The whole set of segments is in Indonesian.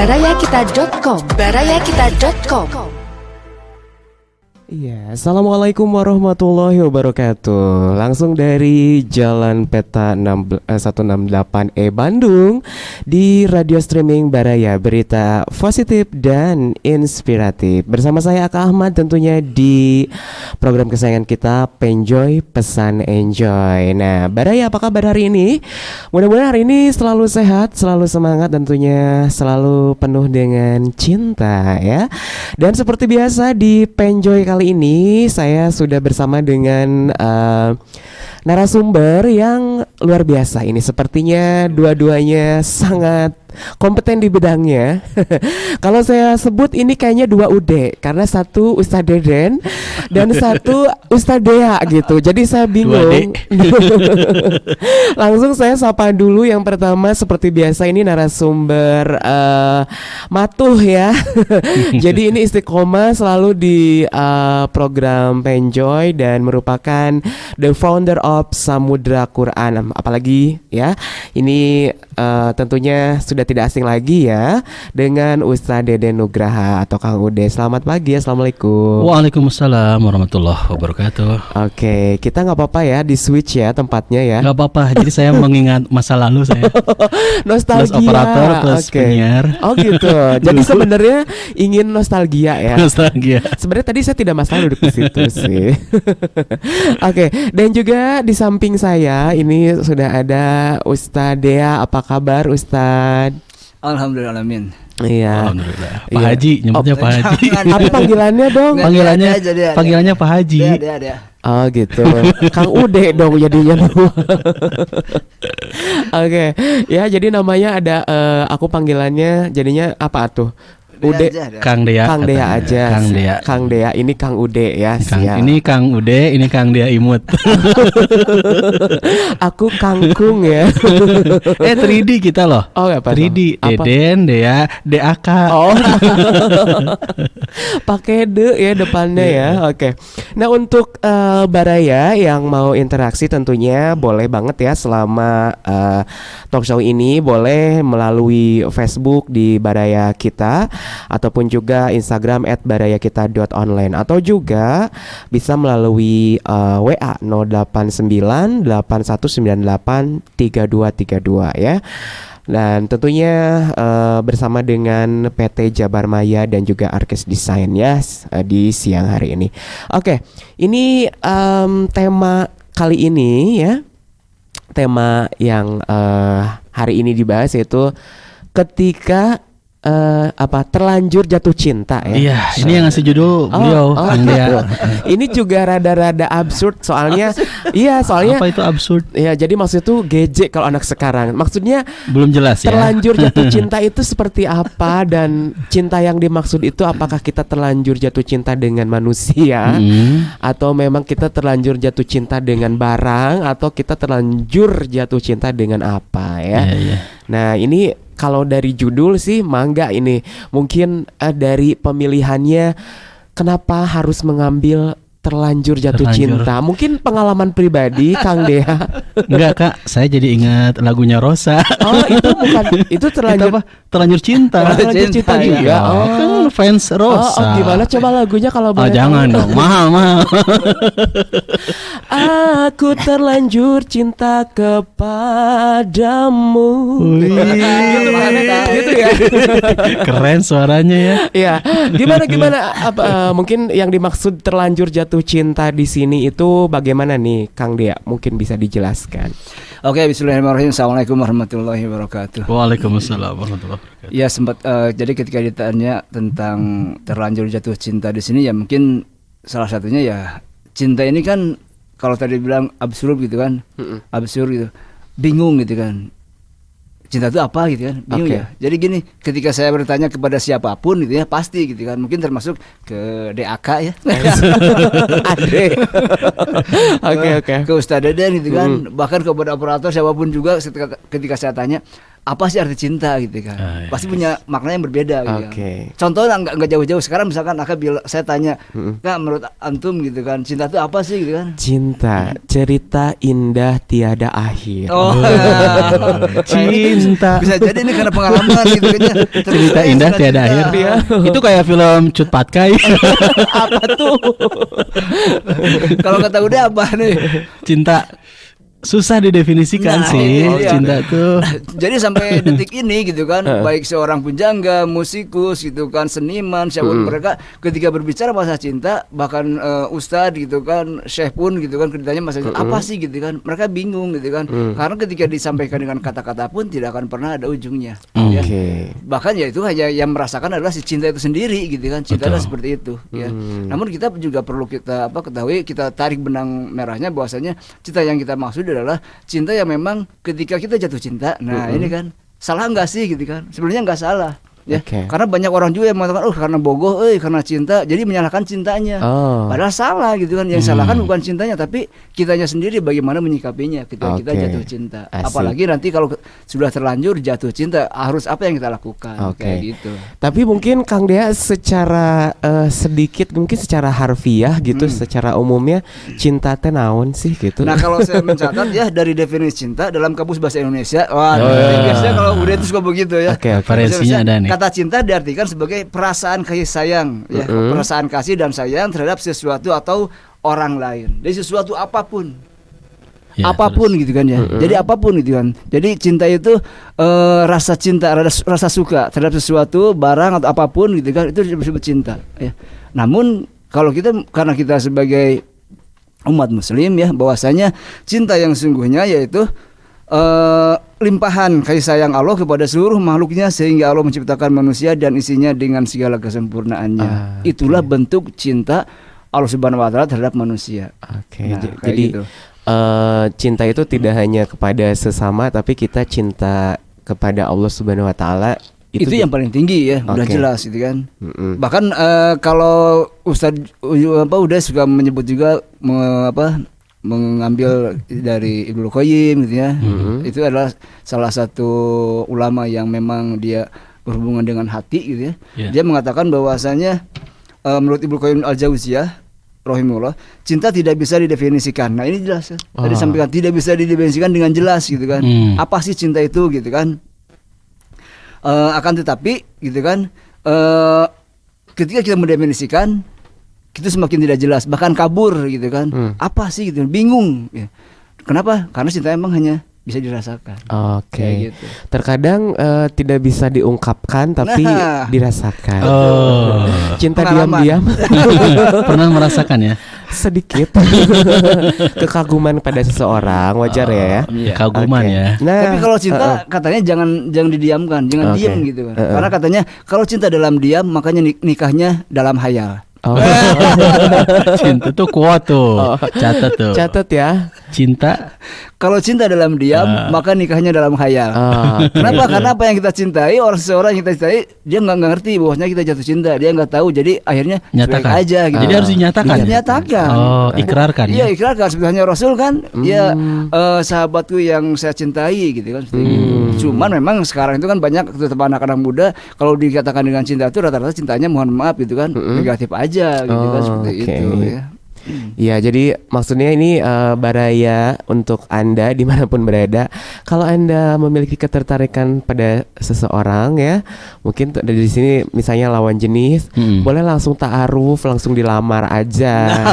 barayakita.com. barayakita.com. Iya, Assalamualaikum warahmatullahi wabarakatuh. Langsung dari Jalan Peta 168E Bandung di radio streaming Baraya, berita positif dan inspiratif. Bersama saya Aka Ahmad tentunya di program kesayangan kita Penjoy Pesan Enjoy. Nah, Baraya apa kabar hari ini? Mudah-mudahan hari ini selalu sehat, selalu semangat, tentunya selalu penuh dengan cinta ya. Dan seperti biasa di Penjoy kali ini saya sudah bersama dengan narasumber yang luar biasa. Ini sepertinya dua-duanya sangat kompeten di bidangnya. Kalau saya sebut ini kayaknya 2 UD, karena satu Ustadz Deden dan satu Ustadz Dea gitu. Jadi saya bingung. Langsung saya sapa dulu yang pertama, seperti biasa ini narasumber Matuh ya. Jadi ini istiqomah selalu di program Penjoy dan merupakan the founder of Samudra Quran. Apalagi ya, ini tentunya sudah tidak asing lagi ya dengan Ustadz Deden Nugraha atau Kang Ude. Selamat pagi, Assalamualaikum. Waalaikumsalam warahmatullahi wabarakatuh. Oke, kita nggak apa-apa ya di switch ya tempatnya ya. Nggak apa-apa, jadi saya mengingat masa lalu saya. Nostalgia. Plus operator, plus penyiar. Oh gitu. Jadi sebenarnya ingin nostalgia ya. Nostalgia. Sebenarnya tadi saya tidak masalah duduk di situ sih. Oke, dan juga di samping saya ini sudah ada Ustadz Dea. Apa kabar Ustadz? Alhamdulillah, amin. Iya. Alhamdulillah. Pak Haji, nyebutnya Pak Haji. Apa panggilannya dong? Panggilannya Pak Haji. Dia. Oh gitu. Kang Ude dong jadinya. Oke. Ya, jadi namanya ada aku panggilannya jadinya apa tuh? Ude, Kang Dea. Kang Dea aja. Kang Dea. Kang Dea, ini Kang Ude ya. Ini Kang Ude, ini Kang Dea Imut. Aku kangkung ya. 3D kita loh. Oh, apa 3D. Apa? Deden, Dea, DAK. Oh. Pakai de ya depannya ya. Oke. Nah, untuk Baraya yang mau interaksi tentunya boleh banget ya selama talk show ini, boleh melalui Facebook di Baraya Kita ataupun juga Instagram @barayakita.online atau juga bisa melalui WA 08981983232 ya. Dan tentunya bersama dengan PT Jabar Maya dan juga Arkes Design ya di siang hari ini. Oke, ini tema kali ini ya. Tema yang hari ini dibahas yaitu ketika terlanjur jatuh cinta ya. Iya, ini yang ngasih judul beliau, Kang Dea. Ini juga rada-rada absurd soalnya. Iya, soalnya apa itu absurd? Iya, jadi maksud itu gejek kalau anak sekarang. Maksudnya belum jelas ya. Terlanjur jatuh cinta itu seperti apa, dan cinta yang dimaksud itu apakah kita terlanjur jatuh cinta dengan manusia atau memang kita terlanjur jatuh cinta dengan barang, atau kita terlanjur jatuh cinta dengan apa ya. Iya. Nah, ini kalau dari judul sih mangga ini. Mungkin dari pemilihannya kenapa harus mengambil terlanjur jatuh cinta? Mungkin pengalaman pribadi Kang Dea. Enggak Kak, saya jadi ingat lagunya Rosa. Oh, itu bukan, itu terlanjur itu apa? Terlanjur cinta. Terlanjur cinta juga. Ya, kan fans Rosa. Oh, gimana coba lagunya kalau boleh? Jangan dong, mahal. Aku terlanjur cinta kepadamu. Gitu ya. Keren suaranya ya. Iya. Gimana mungkin yang dimaksud terlanjur jatuh cinta di sini itu bagaimana nih Kang Dea? Mungkin bisa dijelaskan. Oke, bismillahirrahmanirrahim. Assalamualaikum warahmatullahi wabarakatuh. Waalaikumsalam warahmatullahi wabarakatuh. Ya, sempat jadi ketika ditanya tentang terlanjur jatuh cinta di sini, ya mungkin salah satunya ya cinta ini kan kalau tadi bilang absurd gitu kan. Absurd gitu. Bingung gitu kan. Cinta itu apa gitu kan, bingung ya. Jadi gini, ketika saya bertanya kepada siapapun gitu ya, pasti gitu kan, mungkin termasuk ke DAK ya. Andre. Oke. Ke Ustadz Deden gitu kan, bahkan kepada operator siapapun juga ketika saya tanya, apa sih arti cinta gitu kan. Ah, iya. Pasti punya makna yang berbeda gitu Oke. kan. Contohnya nggak jauh-jauh sekarang misalkan saya tanya, Kak menurut antum gitu kan, cinta itu apa sih gitu kan? Cinta, cerita indah tiada akhir. Oh, Cinta. bisa jadi ini karena pengalaman gitu kan ya. Cerita indah tiada akhir. Iya. Itu kayak film Cut Patkai. Apa tuh? Kalau kata udah apa nih? Cinta susah didefinisikan Nah, sih iya. cinta tuh. Jadi sampai detik ini gitu kan, baik seorang pujangga, musikus gitu kan, seniman, siapapun mereka ketika berbicara masalah cinta, bahkan ustadz gitu kan, syekh pun gitu kan, ditanya masalah cinta, apa sih gitu kan, mereka bingung gitu kan, karena ketika disampaikan dengan kata-kata pun tidak akan pernah ada ujungnya. Ya. Oke. Bahkan ya itu hanya yang merasakan adalah si cinta itu sendiri gitu kan, cinta Betul. adalah seperti itu. Ya. Namun kita juga perlu kita ketahui, kita tarik benang merahnya bahwasanya cinta yang kita maksud adalah cinta yang memang ketika kita jatuh cinta, nah ini kan salah nggak sih gitu kan? Sebenarnya nggak salah. Ya, Oke. karena banyak orang juga yang mengatakan, karena bogoh, karena cinta, jadi menyalahkan cintanya. Oh. Padahal salah gitu kan. Yang salahkan bukan cintanya, tapi kitanya sendiri bagaimana menyikapinya ketika kita Oke. jatuh cinta. Asik. Apalagi nanti kalau sudah terlanjur jatuh cinta, harus apa yang kita lakukan? Oke. Kayak gitu. Tapi mungkin Kang Dea secara sedikit mungkin secara harfiah gitu, secara umumnya cinta teh naon sih gitu. Nah kalau saya mencatat ya dari definisi cinta dalam kamus bahasa Indonesia, wah biasanya kalau udah itu suka begitu ya. Oke, oke. Referensinya ada nih. Kata cinta diartikan sebagai perasaan kasih sayang, ya, perasaan kasih dan sayang terhadap sesuatu atau orang lain, dari sesuatu apapun. Ya, Apapun gitu kan ya. Jadi apapun gitu kan. Jadi cinta itu rasa cinta, rasa suka terhadap sesuatu, barang atau apapun gitu kan, itu disebut cinta ya. Namun kalau karena kita sebagai umat muslim ya, bahwasanya cinta yang sungguhnya yaitu limpahan kasih sayang Allah kepada seluruh makhluknya sehingga Allah menciptakan manusia dan isinya dengan segala kesempurnaannya. Itulah bentuk cinta Allah Subhanahu wa taala terhadap manusia. Oke, Nah, kayak jadi gitu. cinta itu tidak hanya kepada sesama, tapi kita cinta kepada Allah Subhanahu Wa Taala Itu yang paling tinggi ya, udah Oke. jelas gitu kan. Bahkan kalau Ustadz udah suka menyebut juga mengambil dari Ibnu Qayyim gitu ya. Itu adalah salah satu ulama yang memang dia berhubungan dengan hati gitu ya. Yeah. Dia mengatakan bahwasanya menurut Ibnu Qayyim Al-Jauziyah rahimahullah, cinta tidak bisa didefinisikan. Nah, ini jelas kan. Tadi sampaikan tidak bisa didefinisikan dengan jelas gitu kan. Apa sih cinta itu gitu kan? Akan tetapi gitu kan, ketika kita mendefinisikan, kita semakin tidak jelas, bahkan kabur gitu kan. Apa sih gitu, bingung ya. Kenapa? Karena cinta emang hanya bisa dirasakan. Oke. Kayak gitu. Terkadang tidak bisa diungkapkan tapi Nah. dirasakan. Oh. Cinta Pengalaman. diam-diam Pernah merasakan ya? sedikit kekaguman pada seseorang, wajar ya. Iya. Kaguman Oke. ya. Nah, Tapi kalau cinta katanya jangan didiamkan, jangan Oke. diam gitu kan. Karena katanya kalau cinta dalam diam makanya nikahnya dalam hayal. oh, Cinta tuh kuat tuh. Catat tuh. catat ya. Cinta Kalau cinta dalam diam maka nikahnya dalam hayal. Oke. Kenapa? Karena apa yang kita cintai, seseorang yang kita cintai, dia nggak ngerti bahwasanya kita jatuh cinta, dia nggak tahu, jadi akhirnya Nyatakan. cuek aja gitu. Jadi harus dinyatakan ya? Dinyatakan. Oh, ikrarkan Iya, ya. ikrarkan. Sebetulnya Rasul kan, ya sahabatku yang saya cintai gitu kan. Seperti gitu. Cuman memang sekarang itu kan banyak terutama anak-anak muda kalau dikatakan dengan cinta itu rata-rata cintanya mohon maaf gitu kan, negatif aja gitu kan, seperti oke. itu ya. Ya, jadi maksudnya ini Baraya untuk Anda dimanapun berada, kalau Anda memiliki ketertarikan pada seseorang ya, mungkin dari sini misalnya lawan jenis, boleh langsung ta'aruf, langsung dilamar aja.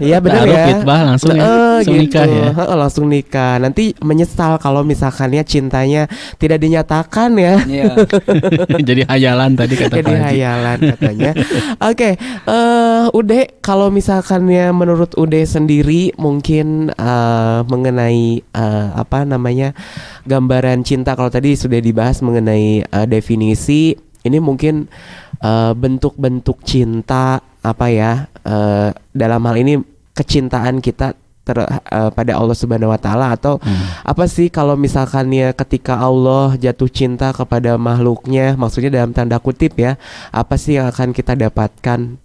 Iya benar Ta'aruf, ya. khitbah, langsung ya? Langsung nikah ya? Langsung nikah. Nanti menyesal kalau misalkannya cintanya tidak dinyatakan ya. Iya. Jadi hayalan tadi kata Jadi Pak Haji. hayalan katanya. Oke, Ude, kalau misalkannya menurut Ude sendiri mungkin mengenai apa namanya gambaran cinta, kalau tadi sudah dibahas mengenai definisi, ini mungkin bentuk-bentuk cinta apa ya, dalam hal ini kecintaan kita pada Allah Subhanahu Wa Taala, atau apa sih kalau misalkannya ketika Allah jatuh cinta kepada makhluknya, maksudnya dalam tanda kutip ya, apa sih yang akan kita dapatkan?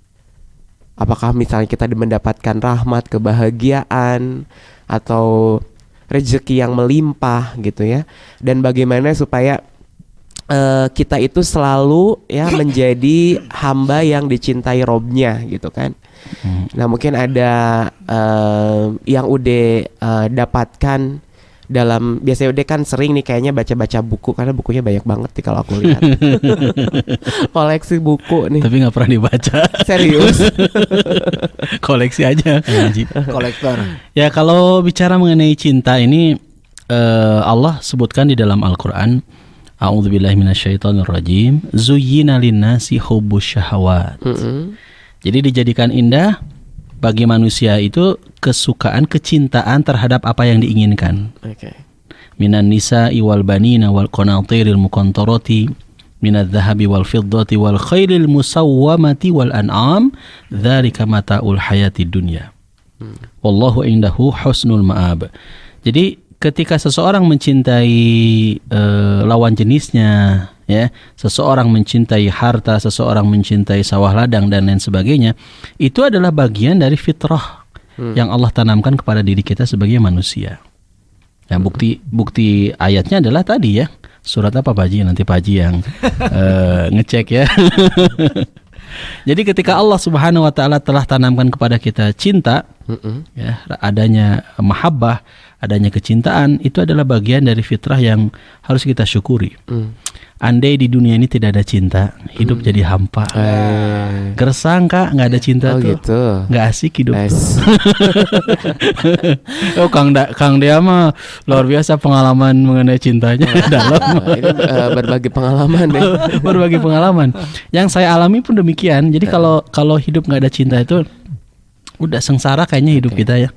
Apakah misalnya kita mendapatkan rahmat, kebahagiaan, atau rezeki yang melimpah gitu ya. Dan bagaimana supaya kita itu selalu ya menjadi hamba yang dicintai Robnya gitu kan. Nah mungkin ada yang udah dapatkan dalam, biasanya udah kan sering nih kayaknya baca-baca buku, karena bukunya banyak banget nih kalau aku lihat. Koleksi buku nih. Tapi nggak pernah dibaca. Serius? Koleksi aja. Kolektor. Ya kalau bicara mengenai cinta ini, Allah sebutkan di dalam Al-Quran, A'udzubillahi minasyaitonirrajim, zuyyina linnasi hubbus syahawat. Jadi dijadikan indah bagi manusia itu kesukaan, kecintaan terhadap apa yang diinginkan. Minan nisa'i wal banina wal qanatiril muqantarati minadz dhahabi wal fiddati wal khairil musawwamati wal an'am dzalika mata'ul hayatid dunya. Wallahu indahu husnul ma'ab. Jadi ketika seseorang mencintai lawan jenisnya, ya, seseorang mencintai harta, seseorang mencintai sawah ladang dan lain sebagainya, itu adalah bagian dari fitrah yang Allah tanamkan kepada diri kita sebagai manusia. Ya, bukti ayatnya adalah tadi ya, surat apa Pak Haji? Nanti Pak Haji yang ngecek ya. Jadi ketika Allah Subhanahu wa taala telah tanamkan kepada kita cinta, ya, adanya mahabbah, adanya kecintaan, itu adalah bagian dari fitrah yang harus kita syukuri. Andai di dunia ini tidak ada cinta, hidup jadi hampa. Gersang Kak, nggak ada cinta tuh, gitu. nggak asik hidup tuh. Oh Kang Dea mah luar biasa pengalaman mengenai cintanya dalam. Ini berbagi pengalaman deh. Berbagi pengalaman. Yang saya alami pun demikian. Jadi kalau hidup nggak ada cinta itu udah sengsara kayaknya hidup kita ya.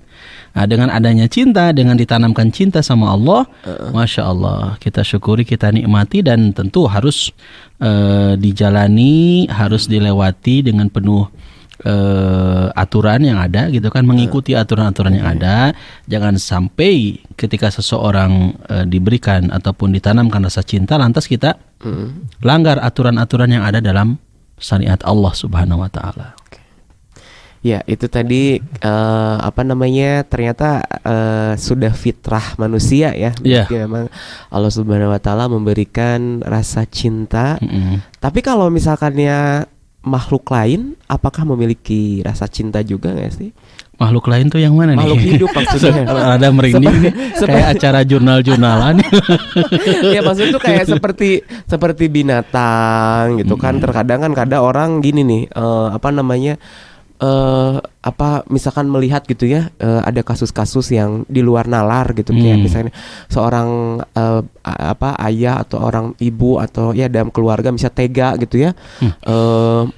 Nah, dengan adanya cinta, dengan ditanamkan cinta sama Allah, Masya Allah, kita syukuri, kita nikmati, dan tentu harus dijalani, harus dilewati dengan penuh aturan yang ada gitu kan, mengikuti aturan-aturan yang ada. Jangan sampai ketika seseorang diberikan ataupun ditanamkan rasa cinta, lantas kita langgar aturan-aturan yang ada dalam syariat Allah Subhanahu wa taala. Ya itu tadi ternyata sudah fitrah manusia ya. Jadi memang Allah Subhanahu wa taala memberikan rasa cinta. Tapi kalau misalkannya makhluk lain, apakah memiliki rasa cinta juga nggak sih? Makhluk lain tuh yang mana nih? Makhluk hidup maksudnya. Ada merinding nih, kayak acara jurnal-jurnalan. Ya maksudnya tuh kayak seperti binatang gitu kan. Terkadang kan orang gini nih, misalkan melihat gitu ya, ada kasus-kasus yang di luar nalar gitu, kayak misalnya seorang ayah atau orang ibu atau ya dalam keluarga bisa tega gitu ya,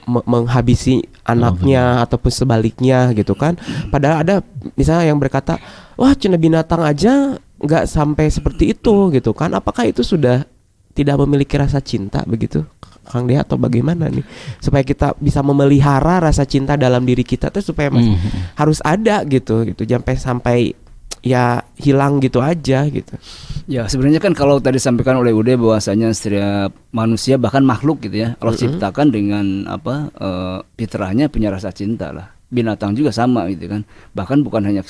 menghabisi anaknya ataupun sebaliknya gitu kan. Padahal ada misalnya yang berkata, wah cina binatang aja nggak sampai seperti itu gitu kan. Apakah itu sudah tidak memiliki rasa cinta begitu Kang Dea, atau bagaimana nih supaya kita bisa memelihara rasa cinta dalam diri kita tuh supaya harus ada gitu sampai ya hilang gitu aja gitu. Ya sebenarnya kan kalau tadi disampaikan oleh Ude bahwasanya setiap manusia bahkan makhluk gitu ya Allah ciptakan dengan fitrahnya punya rasa cinta lah. Binatang juga sama gitu kan. Bahkan bukan hanya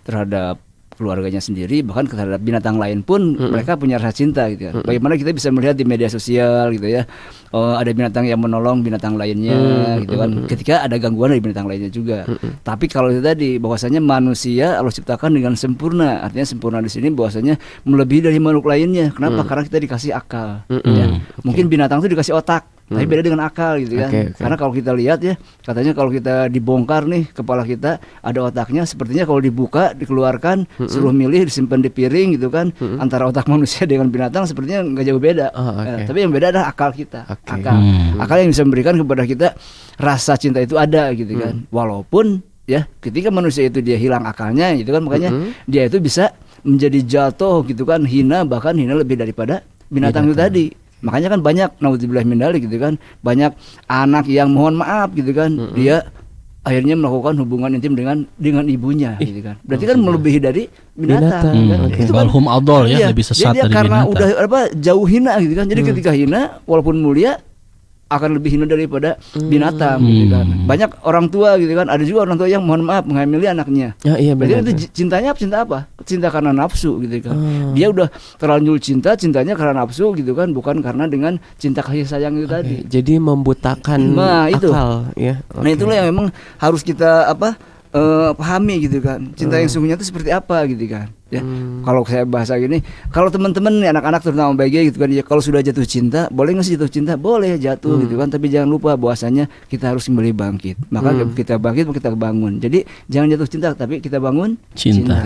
terhadap keluarganya sendiri, bahkan terhadap binatang lain pun mereka punya rasa cinta gitu kan. Bagaimana kita bisa melihat di media sosial gitu ya, ada binatang yang menolong binatang lainnya gitu kan, ketika ada gangguan dari binatang lainnya juga. Tapi kalau itu tadi bahwasanya manusia Allah ciptakan dengan sempurna, artinya sempurna di sini bahwasanya melebihi dari makhluk lainnya. Kenapa? Karena kita dikasih akal. Ya. Mungkin binatang itu dikasih otak, tapi beda dengan akal gitu kan. Karena kalau kita lihat ya, katanya kalau kita dibongkar nih kepala kita ada otaknya, sepertinya kalau dibuka dikeluarkan suruh milih disimpan di piring gitu kan, antara otak manusia dengan binatang sepertinya nggak jauh beda. Tapi yang beda adalah akal kita. Akal yang bisa memberikan kepada kita rasa cinta itu ada gitu kan. Walaupun ya ketika manusia itu dia hilang akalnya gitu kan, makanya dia itu bisa menjadi jatuh gitu kan, hina, bahkan hina lebih daripada binatang itu tadi. Makanya kan banyak naudzubillah min dzalik gitu kan, banyak anak yang mohon maaf gitu kan, dia akhirnya melakukan hubungan intim dengan ibunya gitu kan. Berarti kan melebihi dari binatang kan. Itu kan balhum adol ya, lebih sesat dia dari karena binatang. udah jauh hina gitu kan. Jadi ketika hina walaupun mulia akan lebih hina daripada binatang gitu kan. Banyak orang tua gitu kan, ada juga orang tua yang mohon maaf menghamili anaknya. Ya, iya Berarti benar. itu cintanya cinta apa? Cinta karena nafsu gitu kan. Dia udah terlanjur cintanya karena nafsu gitu kan, bukan karena dengan cinta kasih sayang itu tadi. Jadi membutakan Nah, itu. akal ya. Nah, itulah yang memang harus kita pahami gitu kan. Cinta yang sungguhnya itu seperti apa gitu kan. Ya, kalau saya bahasa gini, kalau teman-teman nih anak-anak terutama BG gitu kan, ya kalau sudah jatuh cinta, boleh nggak sih jatuh cinta? Boleh jatuh gitu kan, tapi jangan lupa bahwasanya kita harus kembali bangkit. Maka kita bangkit, kita bangun. Jadi jangan jatuh cinta, tapi kita bangun Cinta.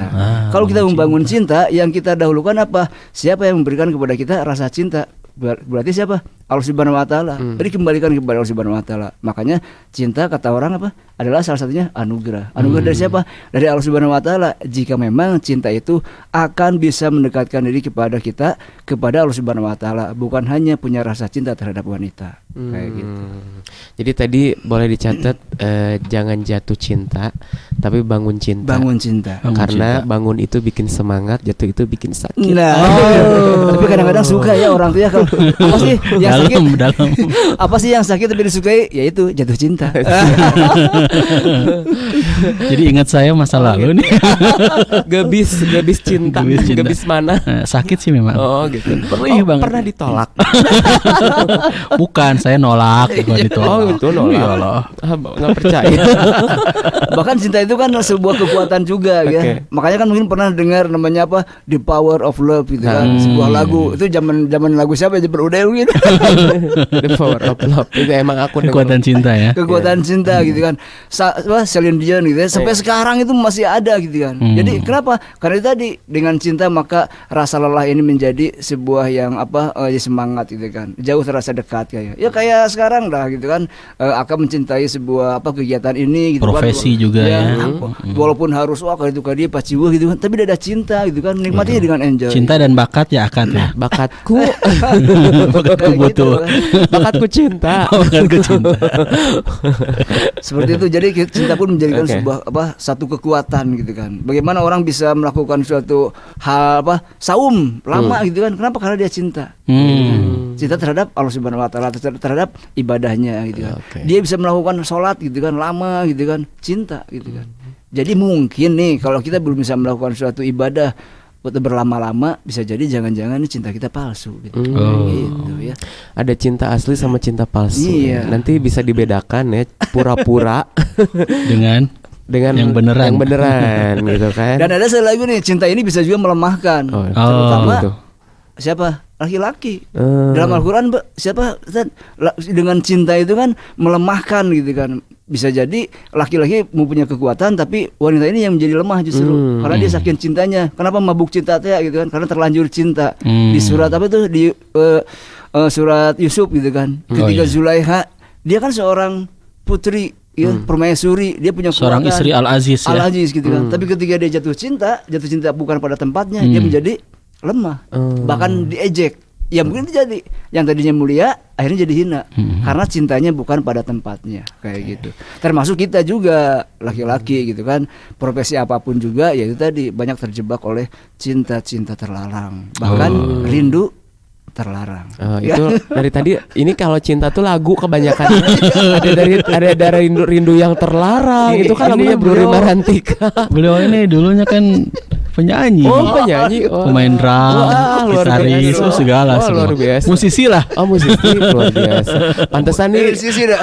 Kalau kita membangun cinta, yang kita dahulukan apa? Siapa yang memberikan kepada kita rasa cinta? Berarti siapa? Allah Subhanahu wa taala. Jadi kembalikan kepada Allah Subhanahu wa taala. Makanya cinta kata orang apa? Adalah salah satunya anugerah. Anugerah dari siapa? Dari Allah Subhanahu wa taala. Jika memang cinta itu akan bisa mendekatkan diri kepada kita kepada Allah Subhanahu wa taala, bukan hanya punya rasa cinta terhadap wanita. Kayak gitu. Jadi tadi boleh dicatat jangan jatuh cinta, tapi bangun cinta. Bangun cinta. Karena bangun itu bikin semangat, jatuh itu bikin sakit. Nah, tapi kadang-kadang suka ya orang tuh ya kalau apa sih yang sakit? Dalam. Apa sih yang sakit tapi disukai? Yaitu jatuh cinta. Jadi ingat saya masa lalu nih. Gebis cinta, Gebis cinta. gebis mana? Sakit sih memang. Oh gitu. Perih banget. Pernah ditolak. Bukan, saya nolak, bukan ditolak. Oh gitu, nolak. Iya loh. Nggak percaya. Bahkan cinta itu kan sebuah kekuatan juga ya. Oke. Makanya kan mungkin pernah dengar namanya apa? The Power of Love gitu kan. Sebuah lagu. Itu zaman lagu siapa aja berudah gitu. The Power of Love. Itu emang aku denger. Kekuatan cinta ya. Kekuatan cinta gitu kan. Celine Dion gitu ya. Sampai sekarang itu masih ada gitu kan. Jadi kenapa? Karena itu tadi dengan cinta maka rasa lelah ini menjadi sebuah yang ya semangat gitu kan. Jauh terasa dekat kayak. Ya kayak sekarang dah gitu kan. Akan mencintai sebuah kegiatan ini gitu Profesi kan. juga ya. Walaupun harus kali itu dia paciwah gitu kan, tapi dia ada cinta gitu kan, nikmatinya dengan enjoy. Cinta dan bakat ya akad ya. Bakatku, Bakatku butuh. bakatku cinta. Bakatku cinta. Seperti itu. Jadi cinta pun menjadikan Oke. sebuah satu kekuatan gitu kan. Bagaimana orang bisa melakukan suatu hal saum lama gitu kan? Kenapa? Karena dia cinta. Cinta terhadap Allah Subhanahu wa taala, terhadap ibadahnya gitu kan. Oke. Dia bisa melakukan sholat gitu kan lama gitu kan, cinta gitu kan. Jadi mungkin nih kalau kita belum bisa melakukan suatu ibadah berlama-lama, bisa jadi jangan-jangan ini cinta kita palsu gitu. Gitu ya. Ada cinta asli sama cinta palsu. Iya. Nanti bisa dibedakan ya, pura-pura Dengan dengan yang beneran. Yang beneran gitu kan. Dan ada satu lagi nih, cinta ini bisa juga melemahkan. Terutama gitu. siapa? Laki-laki. Hmm. Dalam Al-Qur'an siapa? Dengan cinta itu kan melemahkan gitu kan. Bisa jadi laki-laki mempunyai kekuatan tapi wanita ini yang menjadi lemah justru karena dia saking cintanya. Kenapa mabuk cinta teh gitu kan? Karena terlanjur cinta. Di surat apa tuh di surat Yusuf gitu kan. Ketika Zulaiha, dia kan seorang putri ya, permaisuri, dia punya seorang kekuatan. istri Al-Aziz ya. Al-Aziz gitu kan. Tapi ketika dia jatuh cinta bukan pada tempatnya, dia menjadi lemah. Bahkan diejek. Ya mungkin terjadi yang tadinya mulia akhirnya jadi hina karena cintanya bukan pada tempatnya kayak gitu. Termasuk kita juga laki-laki gitu kan, profesi apapun juga ya itu tadi banyak terjebak oleh cinta-cinta terlarang, bahkan rindu terlarang. Itu dari tadi ini kalau cinta tuh lagu kebanyakan ada dari rindu yang terlarang itu kan lagunya Bruri Marantika. Beliau ini dulunya kan penyanyi. Oh penyanyi, pemain drum, luar gitaris, biasa. segala Luar biasa. Musisi lah. Oh musisi luar biasa. Pantesan nih, Sisi dah.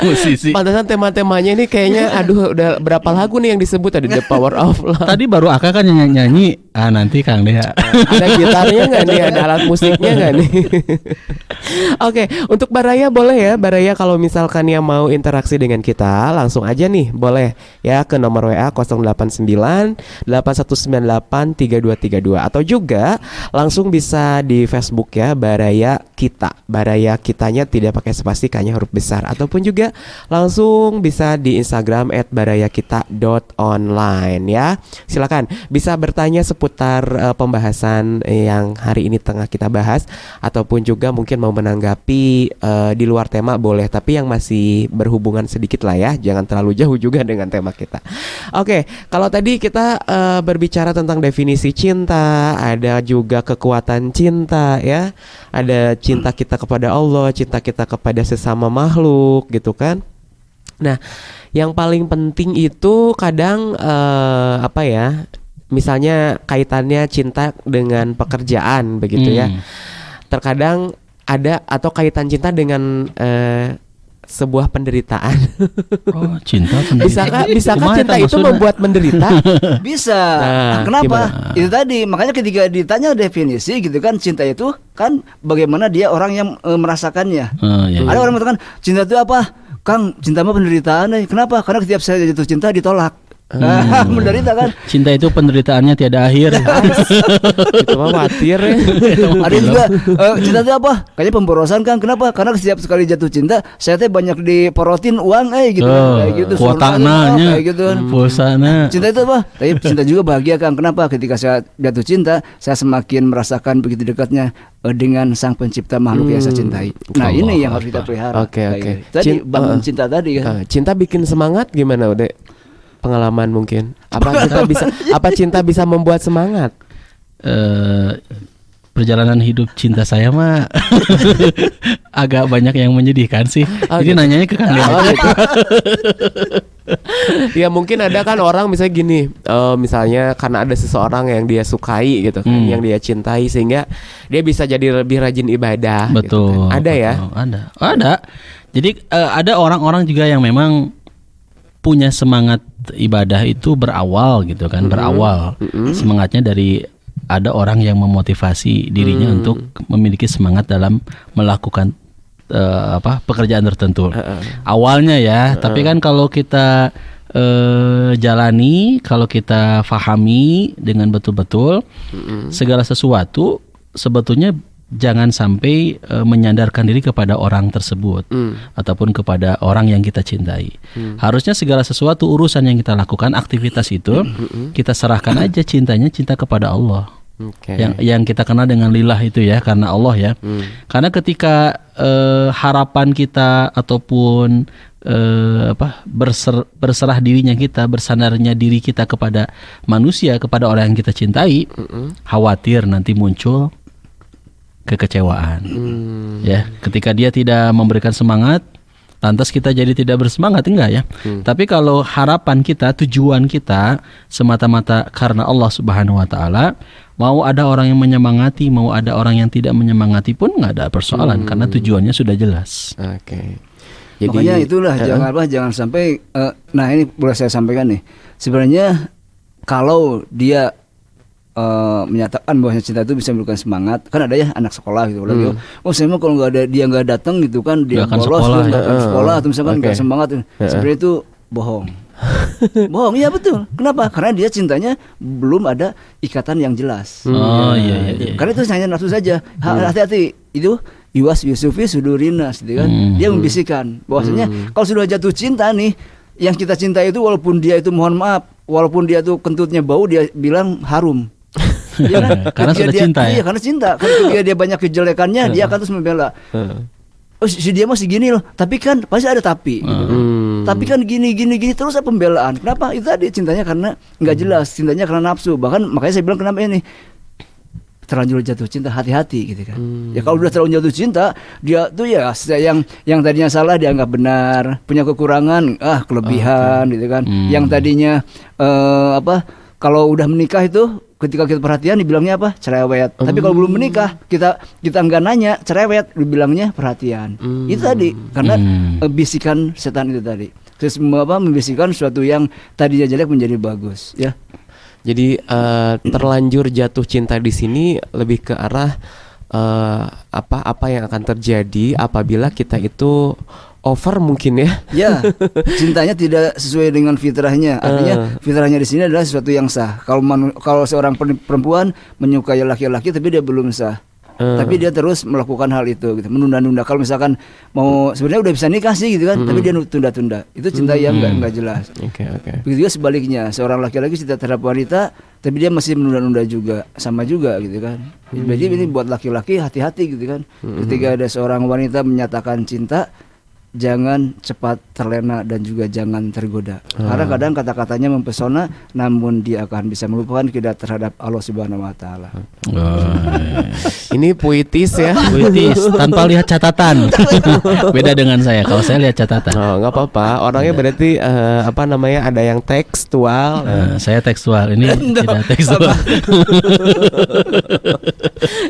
Musisi. pantesan tema-temanya ini kayaknya aduh udah berapa lagu nih yang disebut tadi The Power of Love. Tadi baru Aka kan nyanyi. Nanti Kang Dea. Ada gitarnya nggak nih? Ada alat musiknya nggak nih? Oke, untuk Baraya boleh ya. Baraya kalau misalkan yang mau interaksi dengan kita langsung aja nih, boleh ya ke nomor WA 089 8198 3232 atau juga langsung bisa di Facebook ya Baraya Kita. Baraya Kitanya tidak pakai spasi, hanya huruf besar, ataupun juga langsung bisa di Instagram @barayakita.online ya. Silakan bisa bertanya seputar pembahasan yang hari ini tengah kita bahas, ataupun juga mungkin mau menanggapi di luar tema boleh, tapi yang masih berhubungan sedikit lah ya, jangan terlalu jauh juga dengan tema kita. Oke, kalau tadi kita berbicara tentang definisi cinta, ada juga kekuatan cinta ya. Ada cinta kita kepada Allah, cinta kita kepada sesama makhluk gitu kan. Nah, yang paling penting itu kadang apa ya? Misalnya kaitannya cinta dengan pekerjaan begitu ya. Terkadang ada atau kaitan cinta dengan sebuah penderitaan. Oh, cinta penderitaan. Bisakah cinta itu membuat menderita? Bisa. Nah, Kenapa? gimana? Itu tadi, makanya ketika ditanya definisi gitu kan, cinta itu kan bagaimana dia orang yang merasakannya. Iya. Ada orang mengatakan cinta itu apa? Kang, cinta mah penderitaan. Kenapa? Karena setiap saya jatuh cinta ditolak. Nah, menderita kan. Cinta itu penderitaannya tiada akhir. Itu mah khawatir ya. Ada juga cinta itu apa? Kayaknya pemborosan kan. Kenapa? Karena setiap sekali jatuh cinta saya teh banyak diporotin uang gitu. Kayak gitu. Kuotananya, kayak gitu. pulsana. Cinta itu apa? Tapi cinta juga bahagia kan. Kenapa? Ketika saya jatuh cinta, saya semakin merasakan begitu dekatnya dengan sang pencipta makhluk yang saya cintai. Nah, ini yang harus kita pelihara. Oke, Kayak oke. gitu. Tadi bangun cinta tadi kan. Cinta bikin semangat gimana udah? Pengalaman mungkin. Apa cinta bisa membuat semangat? Perjalanan hidup cinta saya mah agak banyak yang menyedihkan sih. Jadi nanyanya ke Kang Dea. Ya mungkin ada kan orang misalnya gini, misalnya karena ada seseorang yang dia sukai gitu kan, yang dia cintai sehingga dia bisa jadi lebih rajin ibadah. Betul. Gitu kan. Ada ya? Ada. Jadi ada orang-orang juga yang memang punya semangat ibadah itu berawal gitu kan, berawal semangatnya dari ada orang yang memotivasi dirinya untuk memiliki semangat dalam melakukan pekerjaan tertentu. Awalnya ya, tapi kan kalau kita jalani, kalau kita fahami dengan betul-betul segala sesuatu sebetulnya jangan sampai menyandarkan diri kepada orang tersebut ataupun kepada orang yang kita cintai. Harusnya segala sesuatu urusan yang kita lakukan, aktivitas itu kita serahkan aja cinta kepada Allah. Yang kita kenal dengan lillah itu ya, karena Allah ya. Karena ketika harapan kita ataupun berserah dirinya kita, bersandarnya diri kita kepada manusia, kepada orang yang kita cintai, khawatir nanti muncul kekecewaan. Ya, ketika dia tidak memberikan semangat, lantas kita jadi tidak bersemangat, enggak ya? Tapi kalau harapan kita, tujuan kita semata-mata karena Allah Subhanahu wa taala, mau ada orang yang menyemangati, mau ada orang yang tidak menyemangati pun enggak ada persoalan karena tujuannya sudah jelas. Oke. Jadi, makanya itulah jangan sampai nah ini boleh saya sampaikan nih. Sebenarnya kalau dia menyatakan bahwa cinta itu bisa memberikan semangat, kan ada ya anak sekolah gitu lagi, saya mah kalau nggak ada dia nggak datang gitu kan, dia bolos nggak akan sekolah atau misalkan nggak semangat, sebenarnya itu bohong. Bohong, iya betul. Kenapa? Karena dia cintanya belum ada ikatan yang jelas. Iya. Karena itu hanya nafsu saja. Hati-hati itu Yuwas Yusufi Sudurinas gitu kan. Dia membisikkan bahwasanya kalau sudah jatuh cinta nih, yang kita cintai itu walaupun dia itu mohon maaf, walaupun dia tuh kentutnya bau, dia bilang harum. Ya kan? Karena sudah cinta ya. Iya, karena cinta. Ketika dia banyak kejelekannya, dia akan terus membela. Oh, si dia masih gini loh, tapi kan pasti ada tapi. Gitu. Tapi kan gini terus ada pembelaan. Kenapa? Itu tadi cintanya karena nggak jelas, cintanya karena nafsu. Bahkan makanya saya bilang kenapa ini terlanjur jatuh cinta, hati-hati gitu kan. Ya kalau udah terlanjur jatuh cinta, dia tuh ya yang tadinya salah dianggap benar, punya kekurangan, kelebihan gitu kan. Yang tadinya kalau udah menikah itu ketika kita perhatian dibilangnya apa? Cerewet. Tapi kalau belum menikah, kita enggak nanya, cerewet, dibilangnya perhatian. Itu tadi karena bisikan setan itu tadi. Terus membisikkan sesuatu yang tadinya jelek menjadi bagus, ya. Jadi terlanjur jatuh cinta di sini lebih ke arah apa yang akan terjadi apabila kita itu over mungkin ya. Ya, cintanya tidak sesuai dengan fitrahnya. Artinya fitrahnya di sini adalah sesuatu yang sah. Kalau seorang perempuan menyukai laki-laki tapi dia belum sah. Tapi dia terus melakukan hal itu gitu, menunda-nunda. Kalau misalkan mau sebenarnya udah bisa nikah sih gitu kan, tapi dia tunda-tunda. Itu cinta yang enggak jelas. Oke. Begitu juga sebaliknya, seorang laki-laki cinta terhadap wanita tapi dia masih menunda-nunda juga, sama juga gitu kan. Jadi ini buat laki-laki hati-hati gitu kan. Ketika ada seorang wanita menyatakan cinta, jangan cepat terlena dan juga jangan tergoda. Karena kadang kata-katanya mempesona, namun dia akan bisa melupakan kita terhadap Allah Subhanahu Wa Taala. Ini puitis ya. Puitis tanpa lihat catatan. Beda dengan saya. Kalau saya lihat catatan. Oh, nggak apa-apa. Orangnya berarti apa namanya, ada yang tekstual. Saya tekstual. Ini tidak tekstual.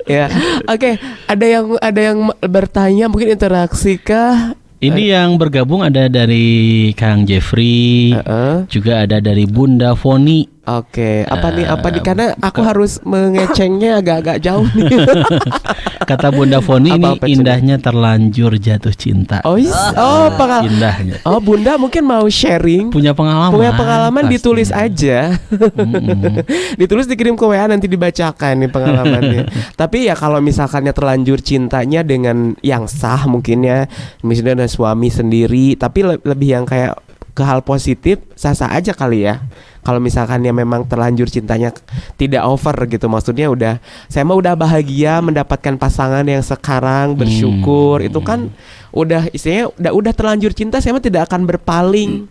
Ya, oke. Ada yang bertanya, mungkin interaksi kah? Ini yang bergabung ada dari Kang Jeffrey, juga ada dari Bunda Foni. Oke, apa nih? Karena aku harus mengecengnya agak-agak jauh nih. Kata Bunda Foni ini Apa-apa, indahnya terlanjur jatuh cinta. Indahnya. Oh, Bunda mungkin mau sharing. Punya pengalaman. Pasti. Ditulis aja. Ditulis, dikirim ke WA, nanti dibacakan nih pengalamannya. Tapi ya kalau misalkannya terlanjur cintanya dengan yang sah mungkin ya, misalnya ada suami sendiri, tapi lebih yang kayak ke hal positif, sah-sah aja kali ya. Kalau misalkan ya memang terlanjur cintanya tidak over gitu, maksudnya saya mah udah bahagia mendapatkan pasangan yang sekarang, bersyukur. Itu kan udah istilahnya udah terlanjur cinta, saya mah tidak akan berpaling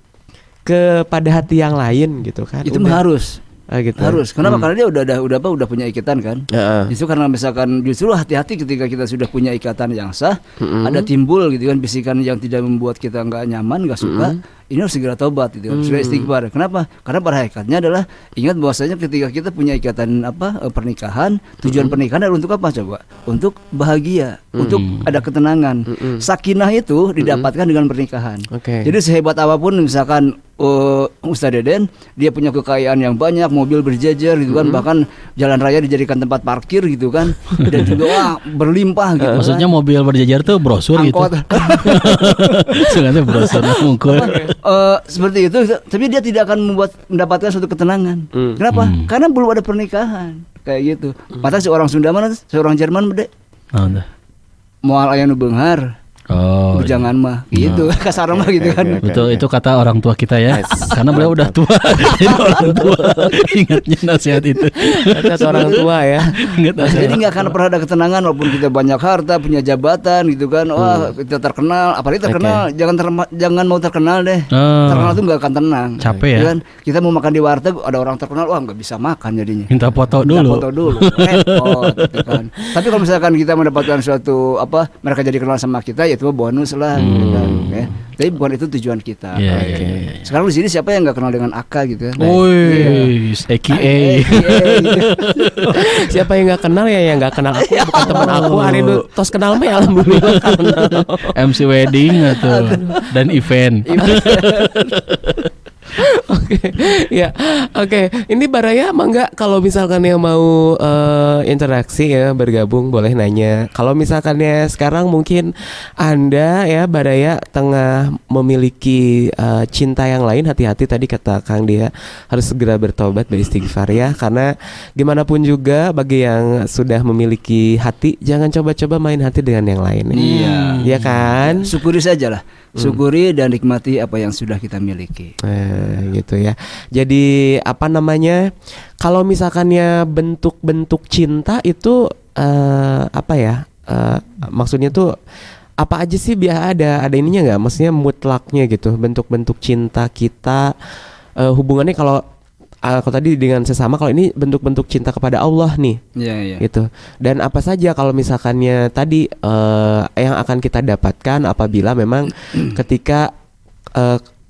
kepada hati yang lain gitu kan. Itu mah harus. Gitu. Harus. Kenapa? Karena dia udah punya ikatan kan. Justru karena misalkan hati-hati ketika kita sudah punya ikatan yang sah, ada timbul gitu kan bisikan yang tidak membuat kita nggak nyaman, nggak suka. Ini harus segera tobat gitu kan. Sudah istighfar. Kenapa? Karena pada hakikatnya adalah ingat bahwasanya ketika kita punya ikatan pernikahan, tujuan pernikahan adalah untuk apa coba? Untuk bahagia, untuk ada ketenangan. Sakinah itu didapatkan dengan pernikahan. Jadi sehebat apapun misalkan Ustaz Deden dia punya kekayaan yang banyak, mobil berjejer gitu kan, bahkan jalan raya dijadikan tempat parkir gitu kan, dan juga berlimpah gitu. Maksudnya kan? Mobil berjejer tuh brosur angkot. Gitu. Sebenarnya brosur mungkul. Seperti itu, tapi dia tidak akan mendapatkan suatu ketenangan. Kenapa? Karena belum ada pernikahan kayak gitu. Padahal seorang Sunda mana, seorang Jerman bede. Moal aya nu beunghar. Jangan mah gitu, kasar mah gitu kan. Betul, itu kata orang tua kita ya. Karena beliau udah tua. Jadi orang tua ingatnya nasihat itu. Kata orang tua ya. Jadi nggak akan pernah ada ketenangan walaupun kita banyak harta, punya jabatan gitu kan. Wah, kita terkenal, apalagi terkenal, jangan mau terkenal deh. Terkenal tuh nggak akan tenang. Capek ya. Kan? Kita mau makan di warteg, ada orang terkenal, wah nggak bisa makan jadinya. Minta foto dulu. Repot gitu kan. Tapi kalau misalkan kita mendapatkan suatu mereka jadi kenal sama kita, ya itu bonus lah gitu kan, ya. Tapi bukan itu tujuan kita. Sekarang di sini siapa yang nggak kenal dengan Aka gitu kan? AKA. Siapa yang nggak kenal ya, yang nggak kenal aku bukan teman aku. Hari itu tos kenal mah alhamdulillah kenal. MC wedding atau dan event. Oke. Ini Baraya mangga kalau misalkan yang mau interaksi ya, bergabung boleh nanya. Kalau misalkannya sekarang mungkin Anda ya Baraya tengah memiliki cinta yang lain, hati-hati tadi kata Kang Dia harus segera bertobat, beristighfar ya, karena gimana pun juga bagi yang sudah memiliki hati jangan coba-coba main hati dengan yang lain. Iya kan? Syukuri saja lah. Syukuri dan nikmati apa yang sudah kita miliki. Gitu ya. Jadi apa namanya? Kalau misalkannya bentuk-bentuk cinta itu apa ya? Maksudnya tuh apa aja sih, biar ada ininya nggak? Maksudnya mutlaknya gitu. Bentuk-bentuk cinta kita hubungannya kalau tadi dengan sesama, kalau ini bentuk-bentuk cinta kepada Allah nih. Gitu. Dan apa saja kalau misalkannya tadi yang akan kita dapatkan apabila memang ketika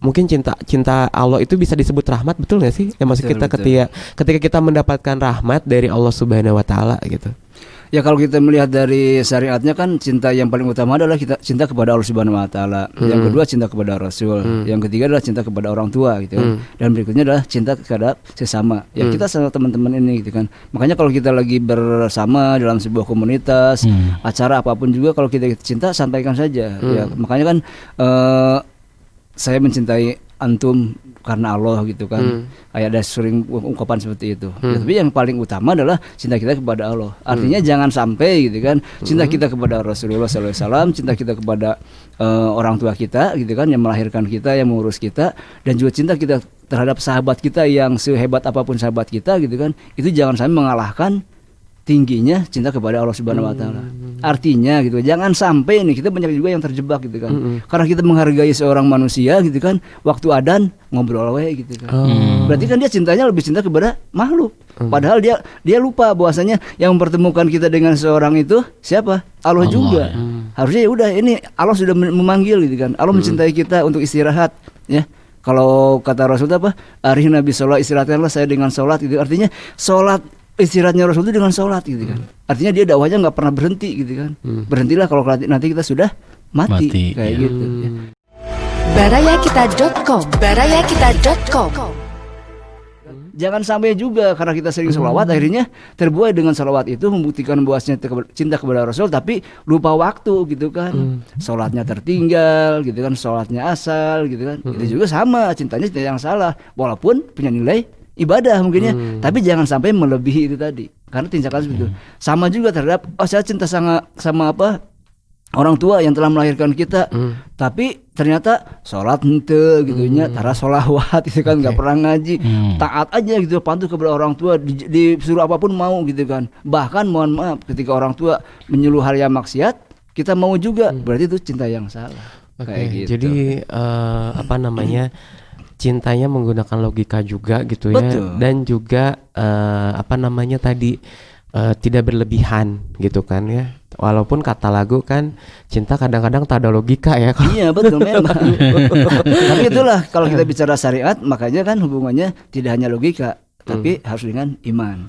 mungkin cinta Allah itu bisa disebut rahmat, betul nggak sih? Ya maksud kita ketika kita mendapatkan rahmat dari Allah Subhanahu Wa Taala gitu. Ya kalau kita melihat dari syariatnya kan cinta yang paling utama adalah kita cinta kepada Allah Subhanahu Wa Taala. Yang kedua cinta kepada Rasul. Yang ketiga adalah cinta kepada orang tua gitu kan. Dan berikutnya adalah cinta terhadap sesama. Ya kita sama teman-teman ini gitu kan. Makanya kalau kita lagi bersama dalam sebuah komunitas, acara apapun juga, kalau kita cinta sampaikan saja. Ya makanya kan saya mencintai antum karena Allah gitu kan. Ada sering ungkapan seperti itu. Ya, tapi yang paling utama adalah cinta kita kepada Allah. Artinya jangan sampai gitu kan, cinta kita kepada Rasulullah SAW, cinta kita kepada orang tua kita gitu kan, yang melahirkan kita, yang mengurus kita, dan juga cinta kita terhadap sahabat kita yang sehebat apapun sahabat kita gitu kan. Itu jangan sampai mengalahkan tingginya cinta kepada Allah Subhanahu Wa Taala. Artinya gitu, jangan sampai nih, kita banyak juga yang terjebak gitu kan. Karena kita menghargai seorang manusia gitu kan, waktu adan ngobrol we gitu kan. Berarti kan dia cintanya lebih cinta kepada makhluk. Padahal dia lupa bahwasanya yang mempertemukan kita dengan seorang itu siapa? Allah juga. Harusnya ya udah, ini Allah sudah memanggil gitu kan. Allah mencintai kita untuk istirahat ya. Kalau kata Rasul apa? Arih Nabi sholat, istirahatkanlah saya dengan sholat gitu. Artinya sholat, istirahatnya Rasul itu dengan sholat gitu kan. Artinya dia dakwahnya nggak pernah berhenti gitu kan. Berhentilah kalau nanti kita sudah mati kayak gitu ya. Barayakita.com. Barayakita.com. Jangan sampai juga karena kita sering sholawat akhirnya terbuai dengan sholawat itu membuktikan bahwasanya cinta kepada Rasul, tapi lupa waktu gitu kan. Sholatnya tertinggal gitu kan, sholatnya asal gitu kan. Itu juga sama, cintanya cinta yang salah walaupun punya nilai ibadah mungkinnya, tapi jangan sampai melebihi itu tadi. Karena tindakan seperti itu. Sama juga terhadap saya cinta sama apa? Orang tua yang telah melahirkan kita, tapi ternyata sholat ente gitunya, tara sholawat itu kan, nggak pernah ngaji, taat aja gitu, patuh kepada orang tua, disuruh apapun mau gitu kan. Bahkan mohon maaf ketika orang tua menyuruh hal yang maksiat, kita mau juga, berarti itu cinta yang salah. Kayak gitu. Jadi apa namanya, cintanya menggunakan logika juga gitu ya. Betul. Dan juga apa namanya tadi, tidak berlebihan gitu kan ya. Walaupun kata lagu kan, cinta kadang-kadang tak ada logika ya. Iya betul memang. Tapi itulah kalau kita bicara syariat, makanya kan hubungannya tidak hanya logika, tapi harus dengan iman.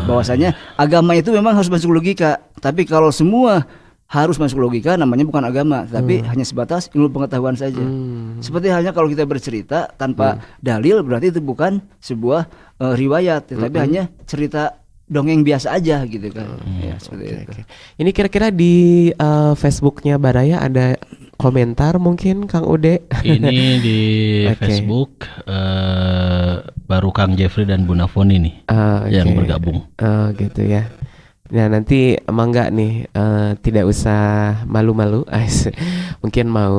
Bahwasanya agama itu memang harus masuk logika. Tapi kalau semua harus masuk logika, namanya bukan agama, tapi hanya sebatas ilmu pengetahuan saja. Seperti halnya kalau kita bercerita tanpa dalil, berarti itu bukan sebuah riwayat, tapi hanya cerita dongeng biasa aja gitu kan. Ya, seperti itu. Ini kira-kira di Facebooknya Baraya ada komentar mungkin Kang Ude? Ini di Facebook baru Kang Jeffrey dan Bu Nafoni nih yang bergabung. Gitu ya. Nah nanti mangga nih, tidak usah malu-malu, mungkin mau